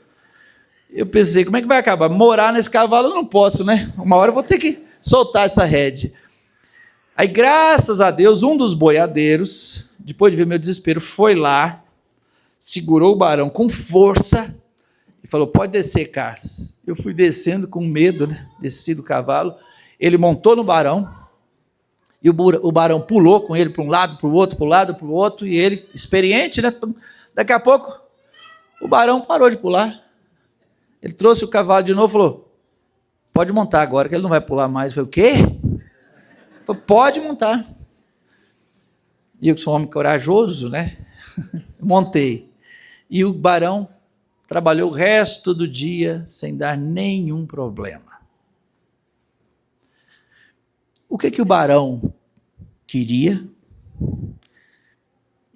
Eu pensei, como é que vai acabar? Morar nesse cavalo eu não posso, né? Uma hora eu vou ter que soltar essa rédea. Aí, graças a Deus, um dos boiadeiros, depois de ver meu desespero, foi lá, segurou o Barão com força e falou, pode descer, Carlos. Eu fui descendo com medo, né? Desci do cavalo, ele montou no Barão E o barão pulou com ele para um lado, para o outro, para um lado, para o outro, e ele, experiente, né? Daqui a pouco, o barão parou de pular. Ele trouxe o cavalo de novo e falou, pode montar agora, que ele não vai pular mais. Eu falei, o quê? Ele falou, pode montar. E eu que sou um homem corajoso, né? Montei. E o barão trabalhou o resto do dia sem dar nenhum problema. O que o barão queria?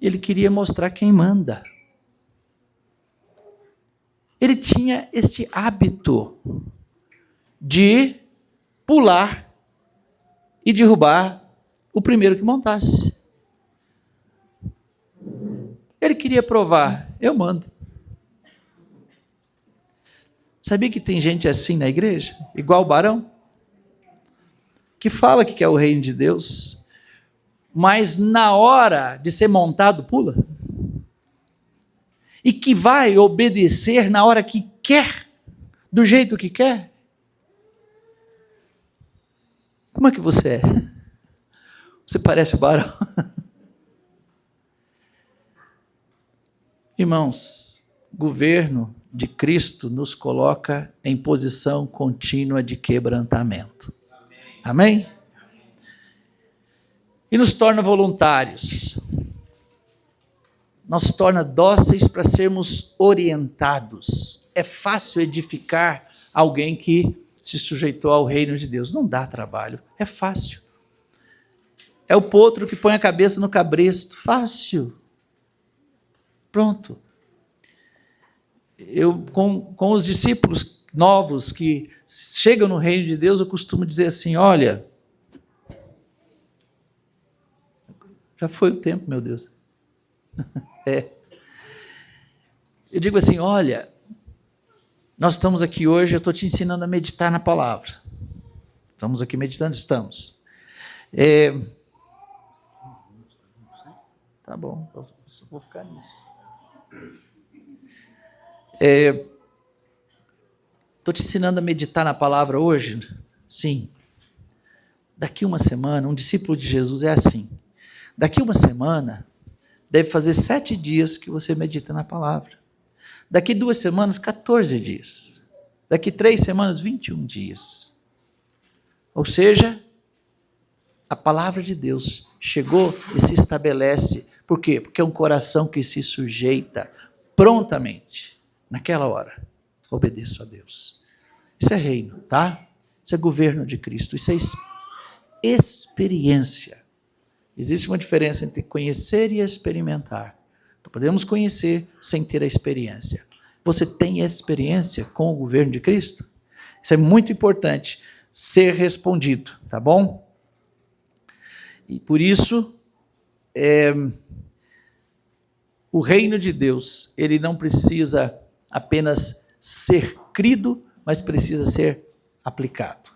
Ele queria mostrar quem manda. Ele tinha este hábito de pular e derrubar o primeiro que montasse. Ele queria provar, eu mando. Sabia que tem gente assim na igreja? Igual o barão? Que fala que quer o reino de Deus, mas na hora de ser montado, pula. E que vai obedecer na hora que quer, do jeito que quer. Como é que você é? Você parece o barão. Irmãos, o governo de Cristo nos coloca em posição contínua de quebrantamento. Amém? E nos torna voluntários. Nos torna dóceis para sermos orientados. É fácil edificar alguém que se sujeitou ao reino de Deus. Não dá trabalho, é fácil. É o potro que põe a cabeça no cabresto. Fácil. Pronto. Eu, com os discípulos novos que chegam no reino de Deus, eu costumo dizer assim, olha, já foi o tempo, meu Deus. Eu digo assim, olha, nós estamos aqui hoje, eu estou te ensinando a meditar na palavra. Estamos aqui meditando? Estamos. Tá bom, eu vou ficar nisso. Estou te ensinando a meditar na palavra hoje? Sim. Daqui uma semana, um discípulo de Jesus é assim. Daqui uma semana, deve fazer 7 dias que você medita na palavra. Daqui 2 semanas, 14 dias. Daqui 3 semanas, 21 dias. Ou seja, a palavra de Deus chegou e se estabelece. Por quê? Porque é um coração que se sujeita prontamente, naquela hora. Obedeço a Deus. Isso é reino, tá? Isso é governo de Cristo. Isso é experiência. Existe uma diferença entre conhecer e experimentar. Podemos conhecer sem ter a experiência. Você tem experiência com o governo de Cristo? Isso é muito importante ser respondido, tá bom? E por isso, o reino de Deus, ele não precisa apenas ser crido, mas precisa ser aplicado.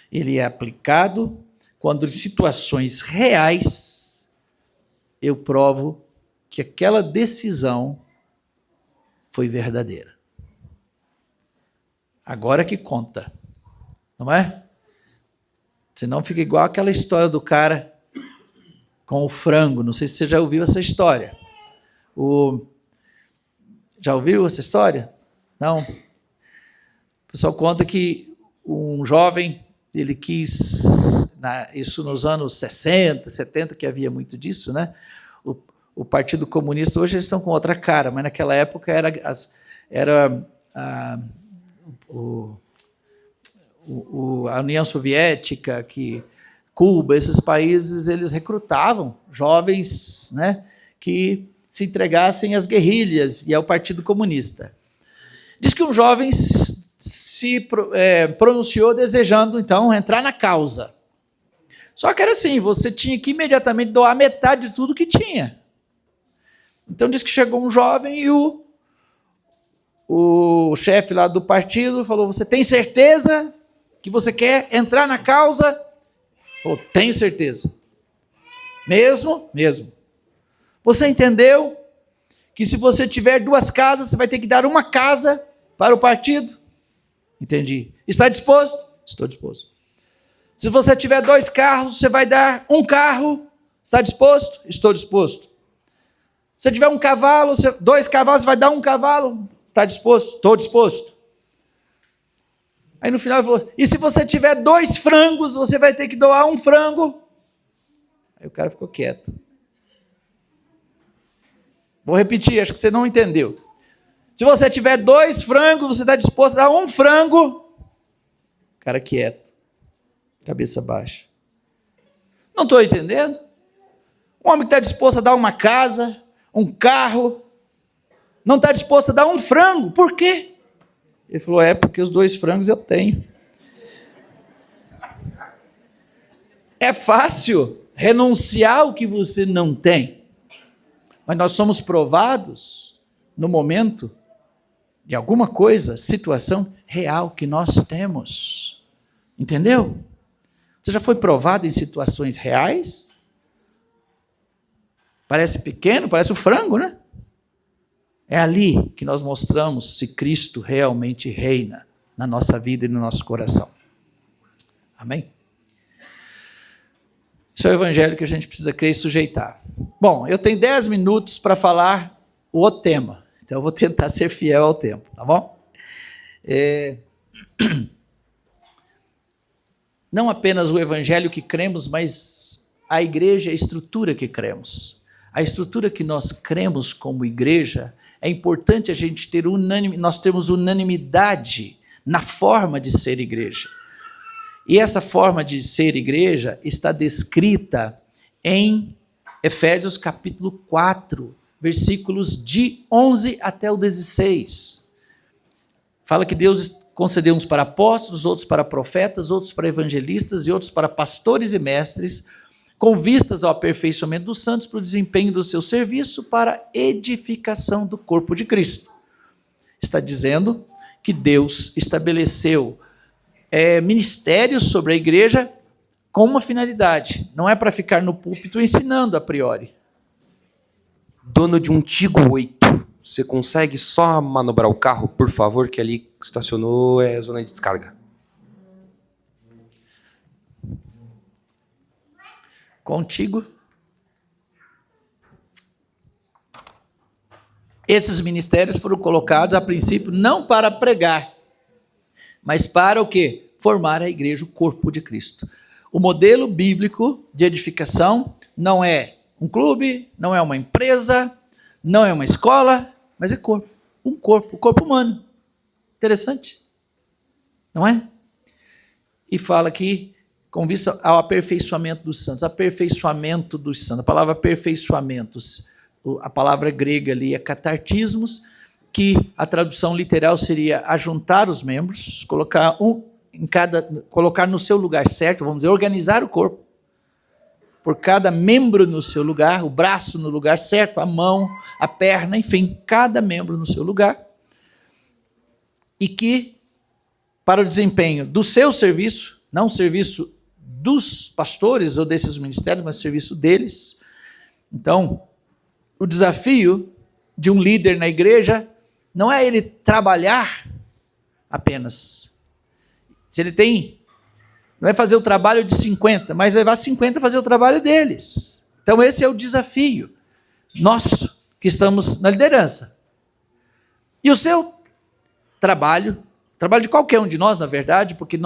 Ele é aplicado quando em situações reais eu provo que aquela decisão foi verdadeira. Agora que conta, não é? Senão fica igual aquela história do cara com o frango. Não sei se você já ouviu essa história. Já ouviu essa história? Não? O pessoal conta que um jovem, ele quis, isso nos anos 60, 70, que havia muito disso, né? O Partido Comunista, hoje eles estão com outra cara, mas naquela época era a União Soviética, Cuba, esses países, eles recrutavam jovens, né, que se entregassem às guerrilhas e ao Partido Comunista. Diz que um jovem se pronunciou desejando, então, entrar na causa. Só que era assim, você tinha que imediatamente doar metade de tudo que tinha. Então diz que chegou um jovem e o chefe lá do partido falou, você tem certeza que você quer entrar na causa? Falou, tenho certeza. Mesmo? Mesmo. Você entendeu que se você tiver 2 casas, você vai ter que dar 1 casa para o partido? Entendi. Está disposto? Estou disposto. Se você tiver 2 carros, você vai dar 1 carro. Está disposto? Estou disposto. Se você tiver 1 cavalo, 2 cavalos, você vai dar 1 cavalo. Está disposto? Estou disposto. Aí no final ele falou, e se você tiver 2 frangos, você vai ter que doar 1 frango. Aí o cara ficou quieto. Vou repetir, acho que você não entendeu. Se você tiver 2 frangos, você está disposto a dar 1 frango. Cara quieto. Cabeça baixa. Não estou entendendo. Um homem que está disposto a dar uma casa, um carro, não está disposto a dar 1 frango. Por quê? Ele falou, porque os 2 frangos eu tenho. É fácil renunciar ao que você não tem. Mas nós somos provados no momento de alguma coisa, situação real que nós temos. Entendeu? Você já foi provado em situações reais? Parece pequeno, parece o frango, né? É ali que nós mostramos se Cristo realmente reina na nossa vida e no nosso coração. Amém? Esse é o evangelho que a gente precisa crer e sujeitar. Bom, eu tenho 10 minutos para falar o outro tema. Então eu vou tentar ser fiel ao tempo, tá bom? Não apenas o evangelho que cremos, mas a igreja é a estrutura que cremos. A estrutura que nós cremos como igreja, é importante a gente ter nós temos unanimidade na forma de ser igreja. E essa forma de ser igreja está descrita em Efésios capítulo 4, versículos de 11 até o 16. Fala que Deus concedeu uns para apóstolos, outros para profetas, outros para evangelistas e outros para pastores e mestres, com vistas ao aperfeiçoamento dos santos para o desempenho do seu serviço para a edificação do corpo de Cristo. Está dizendo que Deus estabeleceu ministérios sobre a igreja com uma finalidade, não é para ficar no púlpito ensinando a priori. Dono de um Tigo 8, você consegue só manobrar o carro, por favor, que ali estacionou é zona de descarga. Contigo. Esses ministérios foram colocados a princípio não para pregar, mas para o quê? Formar a igreja, o corpo de Cristo. O modelo bíblico de edificação não é um clube, não é uma empresa, não é uma escola, mas é corpo. Um corpo, o corpo humano. Interessante, não é? E fala aqui, com vista ao aperfeiçoamento dos santos. Aperfeiçoamento dos santos. A palavra aperfeiçoamentos, a palavra grega ali é catartismos, que a tradução literal seria ajuntar os membros, colocar no seu lugar certo, vamos dizer, organizar o corpo, por cada membro no seu lugar, o braço no lugar certo, a mão, a perna, enfim, cada membro no seu lugar, e que, para o desempenho do seu serviço, não o serviço dos pastores ou desses ministérios, mas o serviço deles. Não o desafio de um líder na igreja não é ele trabalhar apenas. Se ele não vai fazer o trabalho de 50, mas vai levar 50 a fazer o trabalho deles. Então esse é o desafio nosso, que estamos na liderança. E o seu trabalho de qualquer um de nós, na verdade, porque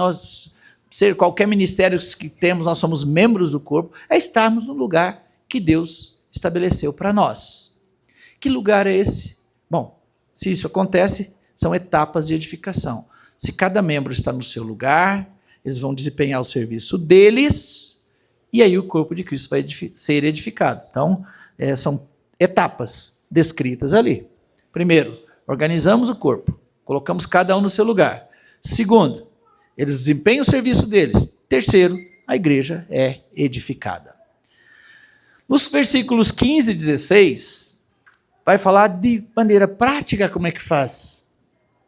qualquer ministério que temos, nós somos membros do corpo, é estarmos no lugar que Deus estabeleceu para nós. Que lugar é esse? Bom, se isso acontece, são etapas de edificação. Se cada membro está no seu lugar, eles vão desempenhar o serviço deles, e aí o corpo de Cristo vai ser edificado. Então, são etapas descritas ali. Primeiro, organizamos o corpo, colocamos cada um no seu lugar. Segundo, eles desempenham o serviço deles. Terceiro, a igreja é edificada. Nos versículos 15 e 16, vai falar de maneira prática como é que faz.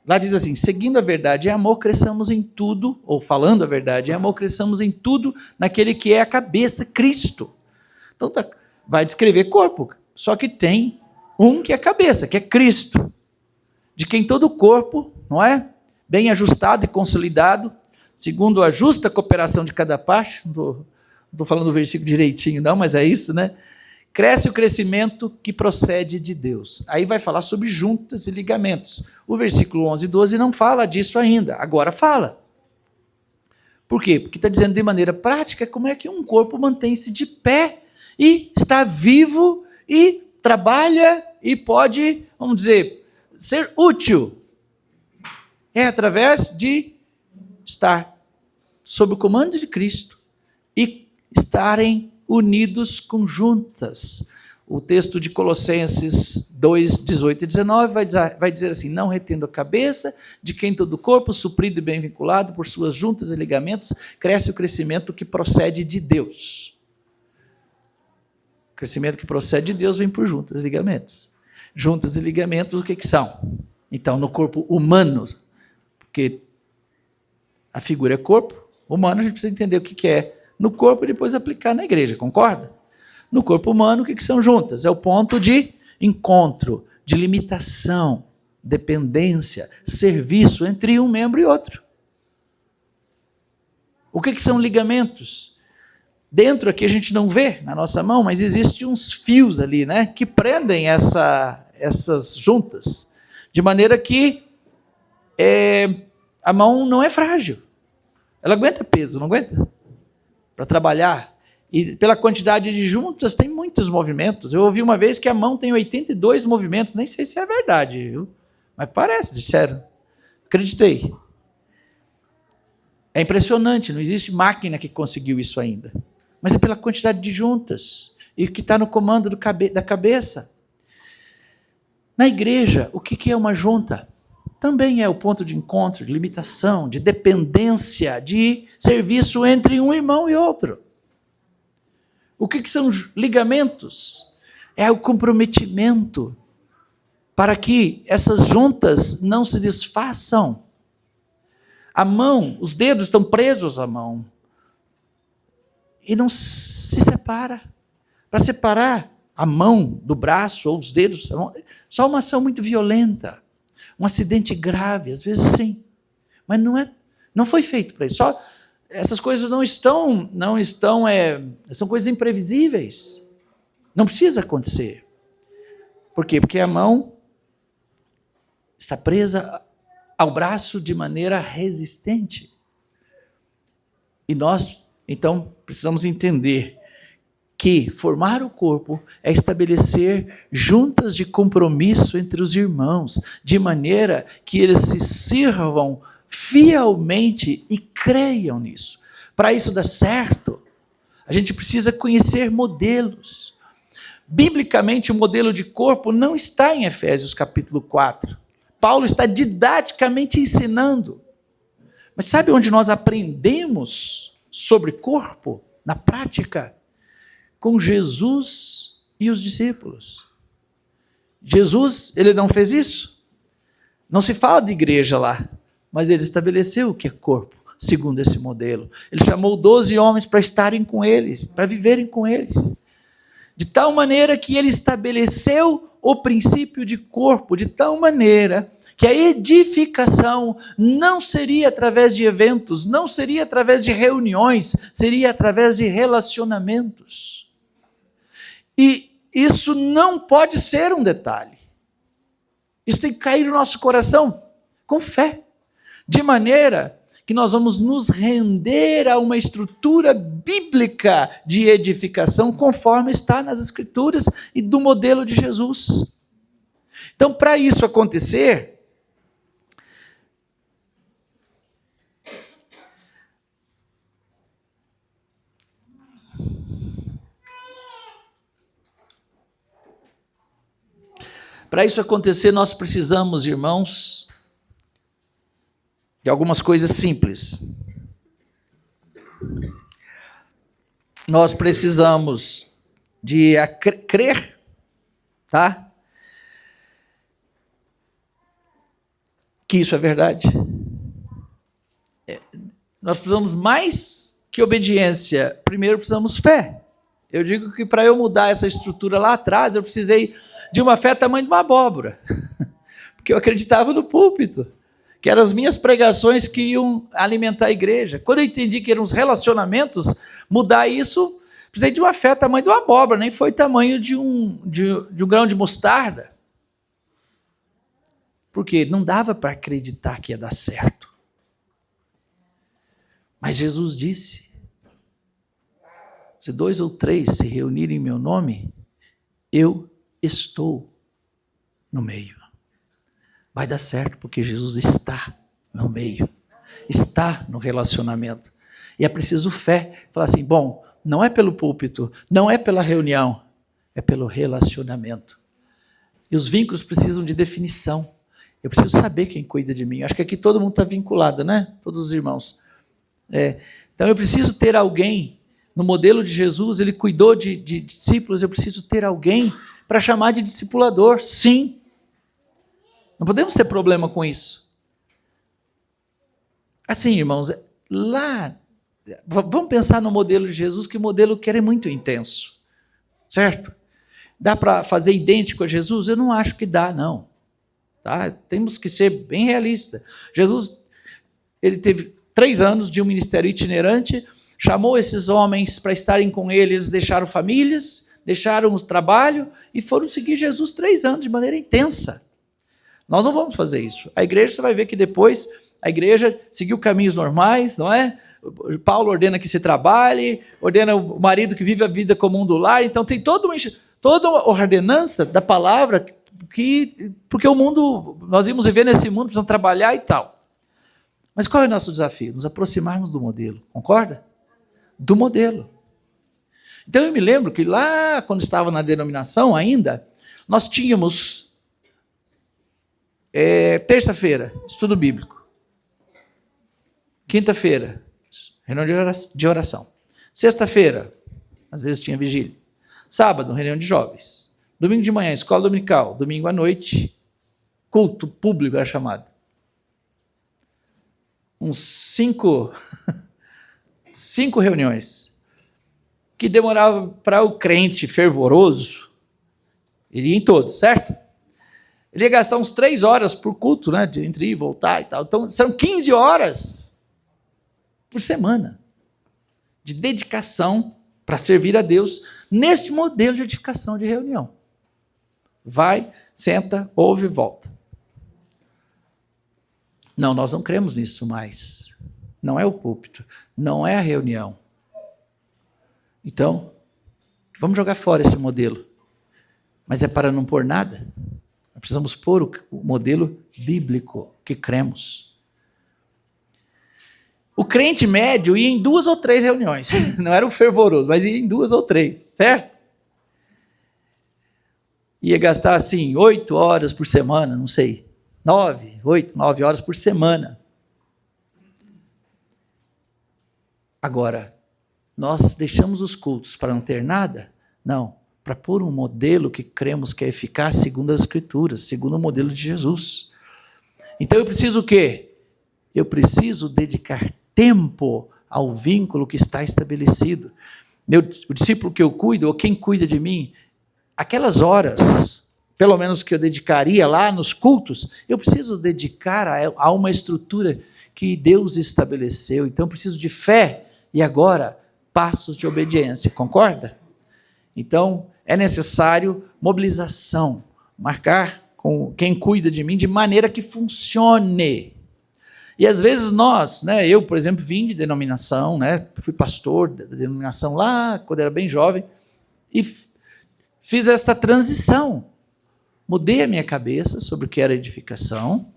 Lá diz assim, seguindo a verdade e amor, cresçamos em tudo, ou falando a verdade e amor, cresçamos em tudo naquele que é a cabeça, Cristo. Então, vai descrever corpo, só que tem um que é cabeça, que é Cristo, de quem todo o corpo, não é? Bem ajustado e consolidado, segundo a justa cooperação de cada parte, não estou falando o versículo direitinho não, mas é isso, né? Cresce o crescimento que procede de Deus. Aí vai falar sobre juntas e ligamentos. O versículo 11 e 12 não fala disso ainda, agora fala. Por quê? Porque está dizendo de maneira prática como é que um corpo mantém-se de pé e está vivo e trabalha e pode, vamos dizer, ser útil. É através de estar sob o comando de Cristo e estarem unidos com juntas. O texto de Colossenses 2, 18 e 19 vai dizer assim: não retendo a cabeça, de quem todo o corpo, suprido e bem vinculado por suas juntas e ligamentos, cresce o crescimento que procede de Deus. O crescimento que procede de Deus vem por juntas e ligamentos. Juntas e ligamentos, o que são? Então, no corpo humano, porque a figura é corpo humano, a gente precisa entender o que é no corpo e depois aplicar na igreja, concorda? No corpo humano, o que são juntas? É o ponto de encontro, de limitação, dependência, serviço entre um membro e outro. O que são ligamentos? Dentro aqui a gente não vê na nossa mão, mas existem uns fios ali, né, que prendem essas juntas, de maneira que a mão não é frágil. Ela aguenta peso, não aguenta? Para trabalhar. E pela quantidade de juntas, tem muitos movimentos. Eu ouvi uma vez que a mão tem 82 movimentos, nem sei se é verdade, viu? Mas parece, disseram. Acreditei. É impressionante, não existe máquina que conseguiu isso ainda. Mas é pela quantidade de juntas, e que está no comando da cabeça. Na igreja, o que é uma junta? Também é o ponto de encontro, de limitação, de dependência, de serviço entre um irmão e outro. O que são ligamentos? É o comprometimento para que essas juntas não se desfaçam. A mão, os dedos estão presos à mão e não se separa. Para separar a mão do braço ou os dedos, só uma ação muito violenta, um acidente grave, às vezes sim, mas não foi feito para isso. Essas coisas são coisas imprevisíveis. Não precisa acontecer. Por quê? Porque a mão está presa ao braço de maneira resistente. E nós, então, precisamos entender que formar o corpo é estabelecer juntas de compromisso entre os irmãos, de maneira que eles se sirvam fielmente e creiam nisso. Para isso dar certo, a gente precisa conhecer modelos. Biblicamente, o modelo de corpo não está em Efésios capítulo 4. Paulo está didaticamente ensinando. Mas sabe onde nós aprendemos sobre corpo? Na prática, com Jesus e os discípulos. Jesus, ele não fez isso? Não se fala de igreja lá, mas ele estabeleceu o que é corpo, segundo esse modelo. Ele chamou 12 homens para estarem com eles, para viverem com eles. De tal maneira que ele estabeleceu o princípio de corpo, de tal maneira que a edificação não seria através de eventos, não seria através de reuniões, seria através de relacionamentos. E isso não pode ser um detalhe. Isso tem que cair no nosso coração, com fé. De maneira que nós vamos nos render a uma estrutura bíblica de edificação, conforme está nas Escrituras e do modelo de Jesus. Então, para isso acontecer, nós precisamos, irmãos, de algumas coisas simples. Nós precisamos de crer, tá? Que isso é verdade. Nós precisamos mais que obediência. Primeiro precisamos fé. Eu digo que para eu mudar essa estrutura lá atrás, eu precisei de uma fé tamanho de uma abóbora. Porque eu acreditava no púlpito que eram as minhas pregações que iam alimentar a igreja. Quando eu entendi que eram os relacionamentos, mudar isso, precisei de uma fé tamanho de uma abóbora, nem foi tamanho de um grão de mostarda. Porque não dava para acreditar que ia dar certo. Mas Jesus disse, se 2 ou 3 se reunirem em meu nome, eu estou no meio. Vai dar certo, porque Jesus está no meio, está no relacionamento. E é preciso fé. Falar assim, bom, não é pelo púlpito, não é pela reunião, é pelo relacionamento. E os vínculos precisam de definição. Eu preciso saber quem cuida de mim. Acho que aqui todo mundo está vinculado, né? Todos os irmãos. Então eu preciso ter alguém, no modelo de Jesus, ele cuidou de discípulos, eu preciso ter alguém para chamar de discipulador, sim. Não podemos ter problema com isso. Assim, irmãos, lá, vamos pensar no modelo de Jesus, que o modelo que era muito intenso, certo? Dá para fazer idêntico a Jesus? Eu não acho que dá, não. Tá? Temos que ser bem realistas. Jesus, ele teve 3 anos de um ministério itinerante, chamou esses homens para estarem com ele, eles deixaram famílias, deixaram o trabalho e foram seguir Jesus 3 anos de maneira intensa. Nós não vamos fazer isso. A igreja, você vai ver que depois a igreja seguiu caminhos normais, não é? Paulo ordena que se trabalhe, ordena o marido que vive a vida comum do lar, então tem toda uma ordenança da palavra, porque o mundo, nós íamos viver nesse mundo, precisamos trabalhar e tal. Mas qual é o nosso desafio? Nos aproximarmos do modelo, concorda? Do modelo. Então eu me lembro que lá, quando estava na denominação ainda, nós tínhamos terça-feira, estudo bíblico. Quinta-feira, reunião de oração. Sexta-feira, às vezes tinha vigília. Sábado, reunião de jovens. Domingo de manhã, escola dominical. Domingo à noite, culto público era chamado. Uns 5 reuniões, que demorava para o crente fervoroso, ele ia em todos, certo? Ele ia gastar uns 3 horas por culto, né, entre ir e voltar e tal. Então, são 15 horas por semana de dedicação para servir a Deus neste modelo de edificação de reunião. Vai, senta, ouve e volta. Não, nós não cremos nisso mais. Não é o púlpito, não é a reunião. Então, vamos jogar fora esse modelo. Mas é para não pôr nada. Nós precisamos pôr o modelo bíblico que cremos. O crente médio ia em 2 ou 3 reuniões. Não era o fervoroso, mas ia em 2 ou 3, certo? Ia gastar, assim, 8 horas por semana, não sei. 9 horas por semana. Agora, nós deixamos os cultos para não ter nada? Não, para pôr um modelo que cremos que é eficaz segundo as Escrituras, segundo o modelo de Jesus. Então eu preciso o quê? Eu preciso dedicar tempo ao vínculo que está estabelecido. O discípulo que eu cuido, ou quem cuida de mim, aquelas horas, pelo menos que eu dedicaria lá nos cultos, eu preciso dedicar a uma estrutura que Deus estabeleceu. Então eu preciso de fé e agora passos de obediência, concorda? Então é necessário mobilização, marcar com quem cuida de mim de maneira que funcione. E às vezes nós, eu, por exemplo, vim de denominação, fui pastor da denominação lá, quando era bem jovem, e fiz esta transição. Mudei a minha cabeça sobre o que era edificação,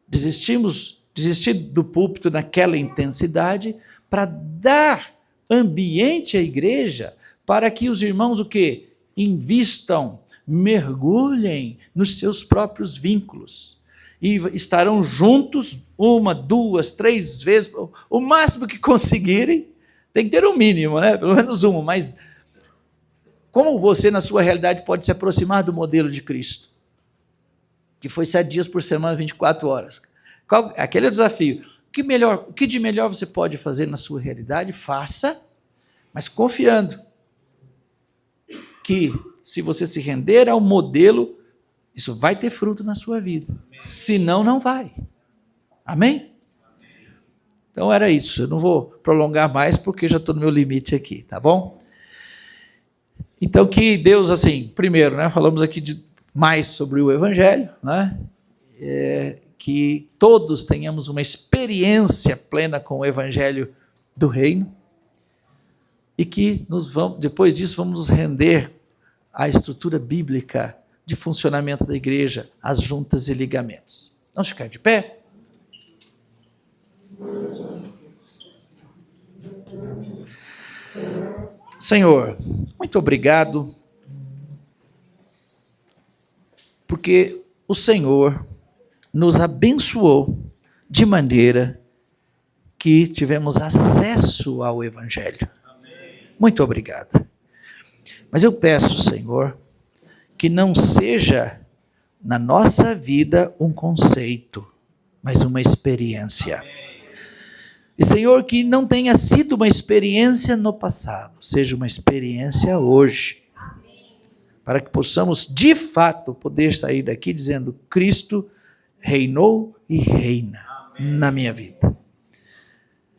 desisti do púlpito naquela intensidade, para dar ambiente à igreja, para que os irmãos o quê? Invistam, mergulhem nos seus próprios vínculos. E estarão juntos 1, 2, 3 vezes, o máximo que conseguirem, tem que ter um mínimo, pelo menos uma, mas como você, na sua realidade, pode se aproximar do modelo de Cristo? Que foi 7 dias por semana, 24 horas. Aquele é o desafio. O que de melhor você pode fazer na sua realidade? Faça, mas confiando que, se você se render ao modelo, Isso vai ter fruto na sua vida. Senão, não vai. Amém? Então era isso. Eu não vou prolongar mais porque já estou no meu limite aqui, tá bom? Então que Deus, assim, primeiro, né, falamos aqui mais sobre o Evangelho, né? Que todos tenhamos uma experiência plena com o Evangelho do Reino e que depois disso vamos nos render à estrutura bíblica de funcionamento da igreja, as juntas e ligamentos. Vamos ficar de pé? Senhor, muito obrigado, porque o Senhor nos abençoou de maneira que tivemos acesso ao Evangelho. Muito obrigado. Mas eu peço, Senhor, que não seja na nossa vida um conceito, mas uma experiência. E, Senhor, que não tenha sido uma experiência no passado, seja uma experiência hoje. Para que possamos, de fato, poder sair daqui dizendo: Cristo reinou e reina na minha vida.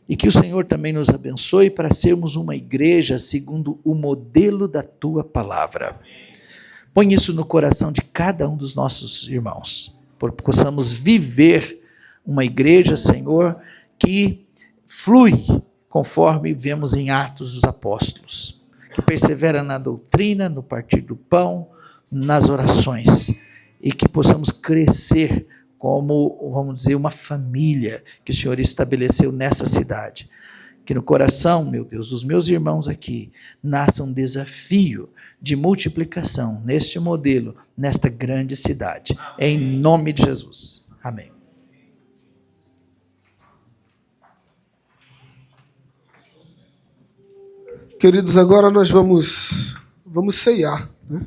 E que o Senhor também nos abençoe para sermos uma igreja segundo o modelo da Tua palavra. Põe isso no coração de cada um dos nossos irmãos, para que possamos viver uma igreja, Senhor, que flui conforme vemos em Atos dos Apóstolos, que persevera na doutrina, no partir do pão, nas orações, e que possamos crescer como, vamos dizer, uma família que o Senhor estabeleceu nessa cidade. Que no coração, meu Deus, dos meus irmãos aqui, nasça um desafio de multiplicação neste modelo, nesta grande cidade. Em nome de Jesus. Amém. Queridos, agora nós vamos ceiar, né?